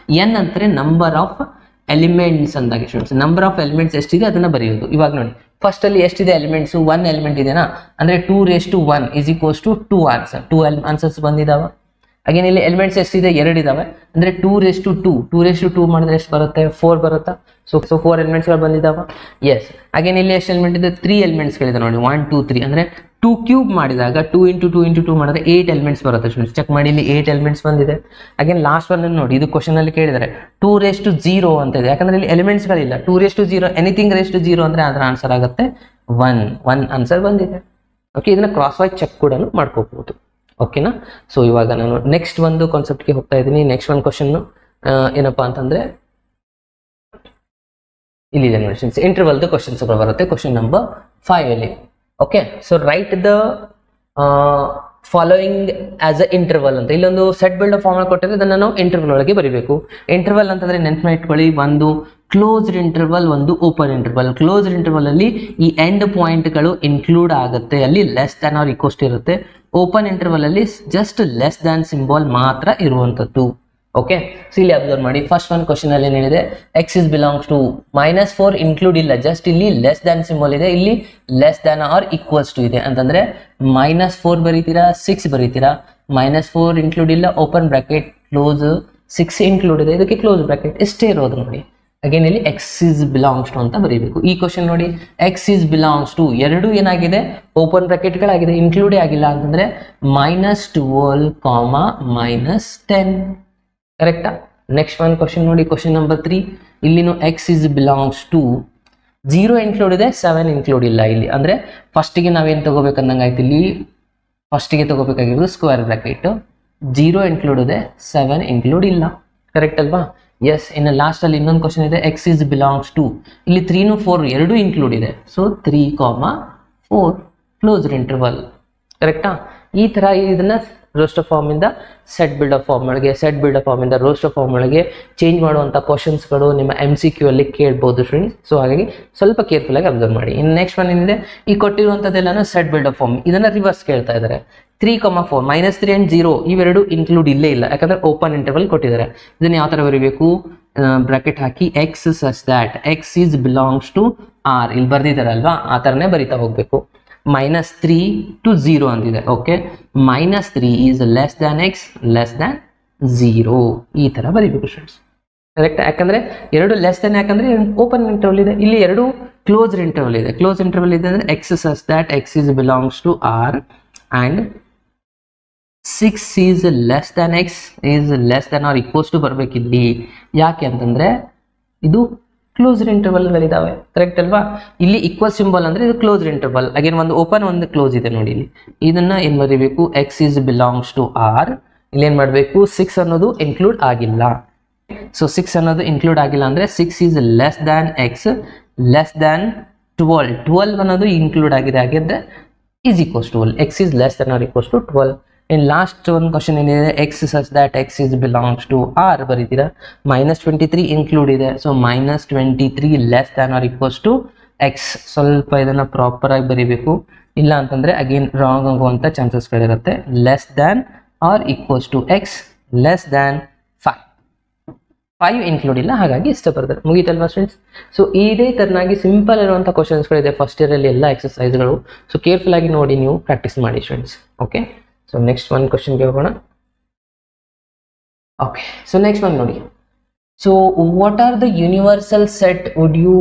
n ಅಂದ್ರೆ ನಂಬರ್ ಆಫ್ ಎಲಿಮೆಂಟ್ಸ್ ಅಂದಾಗ ಸ್ಟೂಡೆಂಟ್ಸ್, ನಂಬರ್ ಆಫ್ ಎಲಿಮೆಂಟ್ಸ್ ಎಷ್ಟಿದೆ ಅದನ್ನ ಬರೆಯೋದು. ಇವಾಗ ನೋಡಿ, ಫಸ್ಟ್ ಅಲ್ಲಿ ಎಷ್ಟಿದೆ ಎಲಿಮೆಂಟ್ಸ್, 1 ಎಲಿಮೆಂಟ್ ಇದೆನಾ, ಅಂದ್ರೆ 2 is equals to 2 answer, 2 answers ಬಂದಿದಾವ. ಅಗೇನ್ ಇಲ್ಲಿ ಎಲಿಮೆಂಟ್ಸ್ ಎಷ್ಟಿದೆ, 2 ಇದಾವೆ, ಅಂದ್ರೆ 2 ಮಾಡಿದ್ರೆ ಎಷ್ಟು ಬರುತ್ತೆ, 4 ಬರುತ್ತಾ. ಸೊ 4 ಎಲಿಮೆಂಟ್ಸ್ಗಳು ಬಂದಿದಾವ. ಎಸ್, ಅಗೇನ್ ಇಲ್ಲಿ ಎಷ್ಟು ಎಲಿಮೆಂಟ್ ಇದೆ, 3 ಎಲಿಮೆಂಟ್ಸ್ಗಳಿದೆ ನೋಡಿ, 1 2 3 ಅಂದ್ರೆ 2 ಕ್ಯೂಬ್ ಮಾಡಿದಾಗ 2 × 2 × 2 ಮಾಡಿದ್ರೆ 8 ಎಲಿಮೆಂಟ್ಸ್ ಬರುತ್ತೆ ಸ್ಟೂಡೆಂಟ್ಸ್. ಚೆಕ್ ಮಾಡಿ, ಇಲ್ಲಿ 8 ಎಲಿಮೆಂಟ್ಸ್ ಬಂದಿದೆ. ಅಗೇನ್ ಲಾಸ್ಟ್ ಒನ್ ನೋಡಿ, ಇದು ಕ್ವಶನ್ ಅಲ್ಲಿ ಕೇಳಿದರೆ 2 ಅಂತ ಇದೆ, ಯಾಕಂದ್ರೆ ಇಲ್ಲಿ ಎಲಿಮೆಂಟ್ಸ್ಗಳಿಲ್ಲ. 2 ಎನಿಥಿಂಗ್ 0 ಅಂದ್ರೆ ಅದರ ಆನ್ಸರ್ ಆಗುತ್ತೆ 1 ಆನ್ಸರ್ ಬಂದಿದೆ. ಓಕೆ, ಇದನ್ನ ಕ್ರಾಸ್ ವೈಸ್ ಚೆಕ್ ಕೂಡ ಮಾಡ್ಕೋಬಹುದು. ಓಕೆನಾ? ಸೊ ಇವಾಗ ನಾನು ನೆಕ್ಸ್ಟ್ ಒಂದು ಕಾನ್ಸೆಪ್ಟ್ಗೆ ಹೋಗ್ತಾ ಇದ್ದೀನಿ. ನೆಕ್ಸ್ಟ್ ಒಂದು ಕ್ವಶನ್ ಏನಪ್ಪಾ ಅಂತಂದ್ರೆ ಇಲ್ಲಿ ಇಂಟರ್ವಲ್ ಕ್ವಶನ್ಸ್ ಬರುತ್ತೆ. ಕ್ವಶನ್ ನಂಬರ್ 5 ಅಲ್ಲಿ. Okay, so right the following as a interval ಅಂತ ಇಲ್ಲೊಂದು ಸೆಟ್ ಬಿಲ್ಡ್ ಫಾರ್ಮುಲಾ ಕೊಟ್ಟಿದ್ರೆ ಇದನ್ನ ನಾವು ಇಂಟರ್ವಲ್ ಒಳಗೆ ಬರೀಬೇಕು. ಇಂಟರ್ವಲ್ ಅಂತಂದ್ರೆ ನೆನ್ಪು ಇಟ್ಕೊಳ್ಳಿ, ಒಂದು ಕ್ಲೋಸ್ಡ್ ಇಂಟರ್ವಲ್, ಒಂದು ಓಪನ್ ಇಂಟರ್ವಲ್. ಕ್ಲೋಸ್ಡ್ ಇಂಟರ್ವಲ್ ಅಲ್ಲಿ ಈ ಎಂಡ್ ಪಾಯಿಂಟ್ಗಳು ಇನ್ಕ್ಲೂಡ್ ಆಗುತ್ತೆ, ಅಲ್ಲಿ ಲೆಸ್ ದ್ಯಾನ್ ಆರ್ ಈಕ್ವಲ್ ಇರುತ್ತೆ. ಓಪನ್ ಇಂಟರ್ವಲ್ ಅಲ್ಲಿ ಜಸ್ಟ್ ಲೆಸ್ ದ್ಯಾನ್ ಸಿಂಬಲ್ ಮಾತ್ರ ಇರುವಂತದ್ದು. ಓಕೆ, ಸೊ ಇಲ್ಲಿ ಅಬ್ಸರ್ವ್ ಮಾಡಿ, ಫಸ್ಟ್ ಒಂದು ಕ್ವಶನ್ ಅಲ್ಲಿ ಏನಿದೆ, X is belongs to -4 include ಇಲ್ಲ, ಜಸ್ಟ್ ಇಲ್ಲಿ ಲೆಸ್ ದ್ಯಾನ್ ಸಿಂಬಲ್ ಇದೆ, ಇಲ್ಲಿ less than or equals to ಇದೆ ಅಂತಂದ್ರೆ -4 ಬರೀತೀರಾ, 6 ಬರೀತೀರಾ. -4 ಇನ್ಕ್ಲೂಡ್ ಇಲ್ಲ, ಓಪನ್ ಬ್ರಾಕೆಟ್ ಕ್ಲೋಸ್, 6 ಇನ್ಕ್ಲೂಡ್ ಇದೆ, ಇದಕ್ಕೆ ಕ್ಲೋಸ್ ಬ್ರಾಕೆಟ್ ಇಷ್ಟೇ ಇರೋದು ನೋಡಿ. ಅಗೇನ್ ಇಲ್ಲಿ ಎಕ್ಸ್ ಇಸ್ ಬಿಲಾಂಗ್ಸ್ ಟು ಅಂತ ಬರೀಬೇಕು. ಈ ಕ್ವಶನ್ ನೋಡಿ, ಎಕ್ಸ್ ಇಸ್ ಬಿಲಾಂಗ್ಸ್ ಟು ಎರಡು ಏನಾಗಿದೆ, ಓಪನ್ ಬ್ರಾಕೆಟ್ಗಳಾಗಿದೆ, ಇನ್ಕ್ಲೂಡೇ ಆಗಿಲ್ಲ ಅಂತಂದ್ರೆ -12, -10. ಕರೆಕ್ಟಾ? ನೆಕ್ಸ್ಟ್ ಒಂದು ಕ್ವಶನ್ ನೋಡಿ, ಕ್ವಶನ್ ನಂಬರ್ 3. ಇಲ್ಲಿನೂ X is belongs to 0 include ಇದೆ, 7 ಇನ್ಕ್ಲೂಡ್ ಇಲ್ಲ ಇಲ್ಲಿ. ಅಂದರೆ ಫಸ್ಟಿಗೆ ನಾವೇನು ತೊಗೋಬೇಕಂದಂಗೆ ಆಯ್ತು, ಇಲ್ಲಿ ಫಸ್ಟಿಗೆ ತೊಗೋಬೇಕಾಗಿರೋದು ಸ್ಕ್ವೇರ್ ಬ್ರ್ಯಾಕೆಟ್, 0 ಇನ್ಕ್ಲೂಡ್ ಇದೆ, 7 ಇನ್ಕ್ಲೂಡ್ ಇಲ್ಲ. ಕರೆಕ್ಟ್ ಅಲ್ವಾ? ಎಸ್. ಇನ್ನು ಲಾಸ್ಟಲ್ಲಿ ಇನ್ನೊಂದು ಕ್ವಶನ್ ಇದೆ, ಎಕ್ಸ್ ಇಸ್ ಬಿಲಾಂಗ್ಸ್ ಟು, ಇಲ್ಲಿ 3 4 ಎರಡೂ ಇನ್ಕ್ಲೂಡ್ ಇದೆ. So 3, 4 closed interval. ಕರೆಕ್ಟಾ? ಈ ಥರ ಇದನ್ನು ರೋಸ್ಟರ್ ಫಾರ್ಮಿಂದ ಸೆಟ್ ಬಿಲ್ಡರ್ ಫಾರ್ಮ್ ಒಳಗೆ, ಸೆಟ್ ಬಿಲ್ಡರ್ ಫಾರ್ಮಿಂದ ರೋಸ್ಟರ್ ಫಾರ್ಮ್ ಒಳಗೆ ಚೇಂಜ್ ಮಾಡುವಂಥ ಕ್ವಶನ್ಸ್ಗಳು ನಿಮ್ಮ MCQ ಅಲ್ಲಿ ಕೇಳ್ಬೋದು ಫ್ರೆಂಡ್ಸ್. ಸೊ ಹಾಗಾಗಿ ಸ್ವಲ್ಪ ಕೇರ್ಫುಲ್ಲಾಗಿ ಅಬ್ಸರ್ವ್ ಮಾಡಿ. ಇನ್ನು ನೆಕ್ಸ್ಟ್ ಒನ್ ಏನಿದೆ, ಈ ಕೊಟ್ಟಿರುವಂಥದ್ದೆಲ್ಲನೂ ಸೆಟ್ ಬಿಲ್ಡರ್ ಫಾರ್ಮ್, ಇದನ್ನು ರಿವರ್ಸ್ ಕೇಳ್ತಾ ಇದ್ದಾರೆ. 3, 4 -3 and 0 ಇವೆರಡು ಇನ್ಕ್ಲೂಡ್ ಇಲ್ಲೇ ಇಲ್ಲ, ಯಾಕಂದರೆ ಓಪನ್ ಇಂಟರ್ವಲ್ ಕೊಟ್ಟಿದ್ದಾರೆ. ಇದನ್ನು ಯಾವ ಥರ ಬರೀಬೇಕು? ಬ್ರಾಕೆಟ್ ಹಾಕಿ X such that X is belongs to R, ಇಲ್ಲಿ ಬರ್ದಿದ್ದಾರಲ್ವಾ ಆ ಥರನೇ ಬರಿತಾ ಹೋಗಬೇಕು. -3 to 0 ಅಂತಿದೆ. Okay, -3 is less than x less than 0, ಈ ಥರ ಬರೀಬೇಕು ಸ್ಟೂಡೆಂಟ್ಸ್. ಕರೆಕ್ಟ್? ಯಾಕಂದರೆ ಎರಡು ಲೆಸ್ ದ್ಯಾನ್, ಯಾಕಂದರೆ ಓಪನ್ ಇಂಟರ್ವಲ್ ಇದೆ, ಇಲ್ಲಿ ಎರಡು ಕ್ಲೋಸ್ಡ್ ಇಂಟರ್ವಲ್ ಇದೆ. ಕ್ಲೋಸ್ ಇಂಟರ್ವಲ್ ಇದೆ ಅಂದರೆ x such that X is belongs to R and 6 is less than x is less than or equals to ಬರಬೇಕಿಲ್ಲಿ. ಯಾಕೆ ಅಂತಂದರೆ ಇದು ಕ್ಲೋಸ್ಡ್ ಇಂಟರ್ವಲ್ಗಳಿದ್ದಾವೆ. ಕರೆಕ್ಟ್ ಅಲ್ವಾ? ಇಲ್ಲಿ ಈಕ್ವಲ್ ಸಿಂಬಲ್ ಅಂದರೆ ಇದು ಕ್ಲೋಸ್ಡ್ ಇಂಟರ್ವಲ್. ಅಗೇನ್ ಒಂದು ಓಪನ್ ಒಂದು ಕ್ಲೋಸ್ ಇದೆ ನೋಡಿ. ಇಲ್ಲಿ ಇದನ್ನು ಏನು ಬರೀಬೇಕು? X is belongs to R, ಇಲ್ಲಿ ಏನು ಮಾಡಬೇಕು? 6 ಅನ್ನೋದು ಇನ್ಕ್ಲೂಡ್ ಆಗಿಲ್ಲ. ಸೊ 6 ಅನ್ನೋದು ಇನ್ಕ್ಲೂಡ್ ಆಗಿಲ್ಲ ಅಂದರೆ 6 is less than x less than 12. 12 ಅನ್ನೋದು ಇನ್ಕ್ಲೂಡ್ ಆಗಿದೆ, ಹಾಗಿದ್ರೆ is equals to 12. X is less than or equals to 12. In last ಒಂದು ಕ್ವಶನ್ ಏನಿದೆ, x such that X is belongs to R ಬರೀತೀರಾ. -23 ಇನ್ಕ್ಲೂಡ್ ಇದೆ, so -23 less than or equals to x. ಸ್ವಲ್ಪ ಇದನ್ನು ಪ್ರಾಪರಾಗಿ ಬರೀಬೇಕು, ಇಲ್ಲ ಅಂತಂದರೆ ಅಗೇನ್ ರಾಂಗ್ ಆಗುವಂಥ ಚಾನ್ಸಸ್ಗಳಿರುತ್ತೆ. Less than or equals to x less than 5 include ಇಲ್ಲ, ಹಾಗಾಗಿ ಇಷ್ಟ ಬರ್ತಾರೆ. ಮುಗೀತಲ್ವಾ ಸ್ಟೂಡೆಂಟ್ಸ್? ಸೊ ಇದೇ ಥರನಾಗಿ ಸಿಂಪಲ್ ಇರುವಂಥ ಕ್ವಶನ್ಸ್ಗಳಿದೆ ಫಸ್ಟ್ ಇಯರಲ್ಲಿ ಎಲ್ಲ ಎಕ್ಸಸೈಸ್ಗಳು. ಸೊ ಕೇರ್ಫುಲ್ ಆಗಿ ನೋಡಿ, ನೀವು ಪ್ರಾಕ್ಟೀಸ್ ಮಾಡಿ ಸ್ಟೂಡೆಂಟ್ಸ್. ಓಕೆ, ಸೊ ನೆಕ್ಸ್ಟ್ ಒಂದು ಕ್ವಶನ್ಗೆ ಹೋಗೋಣ. ಓಕೆ, ಸೊ ನೆಕ್ಸ್ಟ್ ಒಂದು ನೋಡಿ. So what are the universal set would you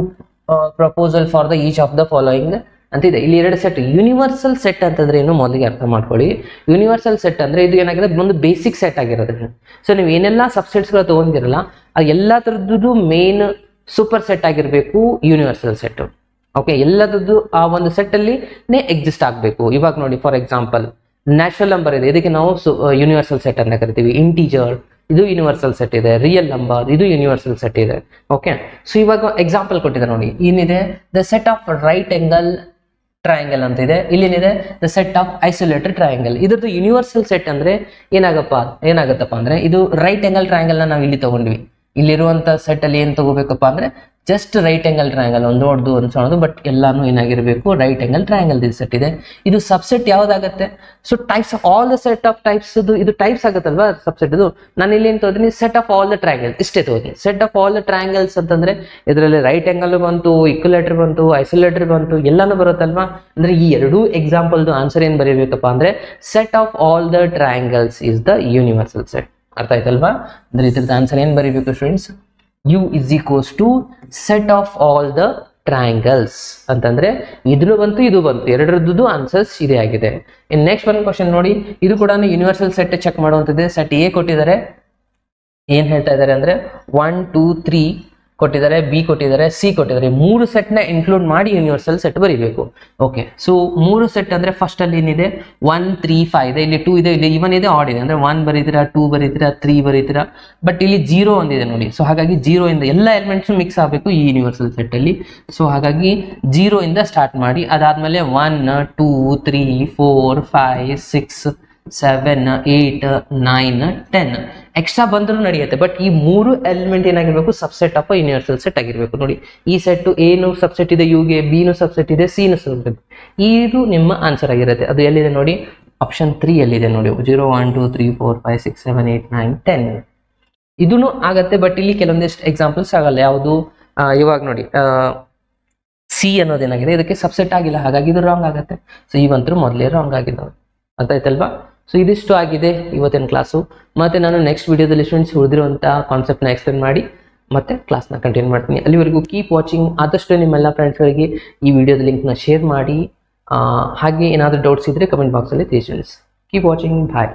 proposal for the each of the following ಅಂತಿದೆ. ಇಲ್ಲಿ 2 ಸೆಟ್. ಯೂನಿವರ್ಸಲ್ ಸೆಟ್ ಅಂತಂದ್ರೆ ಏನು ಮೊದಲಿಗೆ ಅರ್ಥ ಮಾಡ್ಕೊಳ್ಳಿ. ಯೂನಿವರ್ಸಲ್ ಸೆಟ್ ಅಂದರೆ ಇದು ಏನಾಗಿದೆ, ಒಂದು ಬೇಸಿಕ್ ಸೆಟ್ ಆಗಿರೋದು. ಸೊ ನೀವು ಏನೆಲ್ಲ ಸಬ್ಸೆಟ್ಸ್ಗಳು ತೊಗೊಂಡಿರಲ್ಲ ಅದು ಎಲ್ಲ ಥರದ್ದು ಮೇನ್ ಸೂಪರ್ ಸೆಟ್ ಆಗಿರಬೇಕು ಯೂನಿವರ್ಸಲ್ ಸೆಟ್. ಓಕೆ, ಎಲ್ಲದದ್ದು ಆ ಒಂದು ಸೆಟ್ಟಲ್ಲಿನೇ ಎಕ್ಸಿಸ್ಟ್ ಆಗಬೇಕು. ಇವಾಗ ನೋಡಿ, ಫಾರ್ ಎಕ್ಸಾಂಪಲ್ ನ್ಯಾಚುರಲ್ ನಂಬರ್ ಇದೆ, ಇದಕ್ಕೆ ನಾವು ಯೂನಿವರ್ಸಲ್ ಸೆಟ್ ಅಂತ ಕರಿತೀವಿ. ಇಂಟೀಜರ್ ಇದು ಯೂನಿವರ್ಸಲ್ ಸೆಟ್ ಇದೆ. ರಿಯಲ್ ನಂಬರ್ ಇದು ಯೂನಿವರ್ಸಲ್ ಸೆಟ್ ಇದೆ. ಓಕೆ, ಸೊ ಇವಾಗ ಎಕ್ಸಾಂಪಲ್ ಕೊಟ್ಟಿದ್ದಾರೆ ನೋಡಿ. ಏನಿದೆ? The set of right angle triangle ಅಂತ ಇದೆ. ಇಲ್ಲೇನಿದೆ? The set of isolated triangle. ಇದ್ರದ್ದು ಯೂನಿವರ್ಸಲ್ ಸೆಟ್ ಅಂದ್ರೆ ಏನಾಗತ್ತಪ್ಪ ಅಂದ್ರೆ ಇದು ರೈಟ್ ಆಂಗಲ್ ಟ್ರಯಾಂಗಲ್ ನಾವು ಇಲ್ಲಿ ತಗೊಂಡ್ವಿ. ಇಲ್ಲಿರುವಂತ ಸೆಟ್ ಅಲ್ಲಿ ಏನ್ ತಗೋಬೇಕಪ್ಪ ಅಂದ್ರೆ ಜಸ್ಟ್ ರೈಟ್ ಆಂಗಲ್ ಟ್ರಯಾಂಗಲ್, ಒಂದು ದೊಡ್ಡದು ಒಂದು ಸಣ್ಣದು, ಬಟ್ ಎಲ್ಲಾನು ಏನಾಗಿರಬೇಕು? ರೈಟ್ ಆಂಗಲ್ ಟ್ರಯಾಂಗಲ್ ಸೆಟ್ ಇದೆ. ಇದು ಸಬ್ಸೆಟ್ ಯಾವ್ದಾಗತ್ತೆ? So types of all the set of types, ಇದು ಟೈಪ್ಸ್ ಆಗುತ್ತಲ್ವಾ ಸಬ್ಸೆಟ್. ಇದು ನಾನು ಇಲ್ಲಿ ಏನು ತೋದಿನಿ? Set of all the triangle, ಇಷ್ಟೇ ತೋದಿನಿ. Set of all the triangles ಅಂತಂದ್ರೆ ಇದರಲ್ಲಿ ರೈಟ್ ಆಂಗಲ್ ಬಂತು, ಇಕ್ಯುಲೇಟರ್ ಬಂತು, ಐಸೋಲೇಟರ್ ಬಂತು, ಎಲ್ಲಾನು ಬರುತ್ತಲ್ವಾ. ಅಂದ್ರೆ ಈ ಎರಡೂ ಎಕ್ಸಾಂಪಲ್ದು ಆನ್ಸರ್ ಏನ್ ಬರೀಬೇಕಪ್ಪ ಅಂದ್ರೆ set of all the triangles is the universal set. ಅರ್ಥ ಆಯ್ತಲ್ವಾ? ಅಂದ್ರೆ ಇದ್ರದ್ದು ಆನ್ಸರ್ ಏನ್ ಬರೀಬೇಕು students? U is equals to set of all the triangles ಅಂತಂದ್ರೆ ಇದು ಬಂತು, ಇದು ಬಂತು, ಎರಡರದ್ದು ಆನ್ಸರ್ಸ್ ಇದೇ ಆಗಿದೆ. ಇನ್ ನೆಕ್ಸ್ಟ್ ಒಂದು ಕ್ವಶನ್ ನೋಡಿ. ಇದು ಕೂಡ ಯೂನಿವರ್ಸಲ್ ಸೆಟ್ ಚೆಕ್ ಮಾಡುವಂಥದ್ದು. ಸೆಟ್ ಎ ಕೊಟ್ಟಿದ್ದಾರೆ, ಏನ್ ಹೇಳ್ತಾ ಇದ್ದಾರೆ ಅಂದ್ರೆ 1 2 3 ಕೊಟ್ಟಿದ್ದಾರೆ, ಬಿ ಕೊಟ್ಟಿದ್ದಾರೆ, ಸಿ ಕೊಟ್ಟಿದ್ದಾರೆ. 3 ಸೆಟ್ನ ಇನ್ಕ್ಲೂಡ್ ಮಾಡಿ ಯೂನಿವರ್ಸಲ್ ಸೆಟ್ ಬರೀಬೇಕು. ಓಕೆ, ಸೊ 3 ಸೆಟ್ ಅಂದ್ರೆ ಫಸ್ಟ್ ಅಲ್ಲಿ ಏನಿದೆ? 1 3 5 ಇದೆ, ಇಲ್ಲಿ 2 ಇದೆ, ಇಲ್ಲಿ ಇವನ್ ಇದೆ, ಆಡ್ ಇದೆ. ಅಂದ್ರೆ 1 ಬರೀತೀರಾ, 2 ಬರೀತೀರಾ, 3 ಬರೀತೀರಾ, ಬಟ್ ಇಲ್ಲಿ 0 ಒಂದಿದೆ ನೋಡಿ. ಸೊ ಹಾಗಾಗಿ 0 ಇಂದ ಎಲ್ಲ ಎಲಿಮೆಂಟ್ಸ್ ಮಿಕ್ಸ್ ಆಗಬೇಕು ಈ ಯೂನಿವರ್ಸಲ್ ಸೆಟ್ ಅಲ್ಲಿ. ಸೊ ಹಾಗಾಗಿ 0 ಇಂದ ಸ್ಟಾರ್ಟ್ ಮಾಡಿ, ಅದಾದ್ಮೇಲೆ 1 2 3 4 5 6 7 8 9 10 ಎಕ್ಸ್ಟ್ರಾ ಬಂದರೂ ನಡೆಯುತ್ತೆ. ಬಟ್ ಈ 3 ಎಲಿಮೆಂಟ್ ಏನಾಗಿರ್ಬೇಕು? ಸಬ್ಸೆಟ್ ಆಫ್ ಯೂನಿವರ್ಸಲ್ ಸೆಟ್ ಆಗಿರ್ಬೇಕು. ನೋಡಿ, ಈ ಸೆಟ್ ಏನು ಸಬ್ಸೆಟ್ ಇದೆ, ಯುಗೆ, ಬಿನು ಸಬ್ಸೆಟ್ ಇದೆ, ಸಿನು ಸಬ್ಸೆಟ್. ಇದು ನಿಮ್ಮ ಆನ್ಸರ್ ಆಗಿರುತ್ತೆ. ಅದು ಎಲ್ಲಿದೆ ನೋಡಿ? ಆಪ್ಷನ್ 3 ಎಲ್ಲಿದೆ ನೋಡಿ. 0 1 2 3 4 5 6 7 8 9 10 ಇದೂ ಆಗತ್ತೆ. ಬಟ್ ಇಲ್ಲಿ ಕೆಲವೊಂದಿಷ್ಟು ಎಕ್ಸಾಂಪಲ್ಸ್ ಆಗಲ್ಲ. ಯಾವುದು? ಇವಾಗ ನೋಡಿ, ಸಿ ಅನ್ನೋದೇನಾಗಿದೆ, ಇದಕ್ಕೆ ಸಬ್ಸೆಟ್ ಆಗಿಲ್ಲ, ಹಾಗಾಗಿ ಇದು ರಾಂಗ್ ಆಗುತ್ತೆ. ಸೊ ಇವಂತರೂ ಮೊದಲೇ ರಾಂಗ್ ಆಗಿದ್ದಾವೆ. ಅರ್ಥ ಆಯ್ತಲ್ವಾ? ಸೊ ಇದಿಷ್ಟು ಆಗಿದೆ ಇವತ್ತಿನ ಕ್ಲಾಸು. ಮತ್ತೆ ನಾನು ನೆಕ್ಸ್ಟ್ ವಿಡಿಯೋದಲ್ಲಿ ಸ್ಟೂಡೆಂಟ್ಸ್ ಉಳಿದಿರುವಂಥ ಕಾನ್ಸೆಪ್ಟ್ನ ಎಕ್ಸ್ಪ್ಲೇನ್ ಮಾಡಿ ಮತ್ತೆ ಕ್ಲಾಸ್ನ ಕಂಟಿನ್ಯೂ ಮಾಡ್ತೀನಿ. ಅಲ್ಲಿವರೆಗೂ ಕೀಪ್ ವಾಚಿಂಗ್. ಆದಷ್ಟು ನಿಮ್ಮೆಲ್ಲ ಫ್ರೆಂಡ್ಸ್ಗಳಿಗೆ ಈ ವಿಡಿಯೋದ ಲಿಂಕ್ನ ಶೇರ್ ಮಾಡಿ. ಹಾಗೆ ಏನಾದರೂ ಡೌಟ್ಸ್ ಇದ್ದರೆ ಕಮೆಂಟ್ ಬಾಕ್ಸಲ್ಲಿ ತಿಳಿಸಿ. Keep watching. ಬಾಯ್.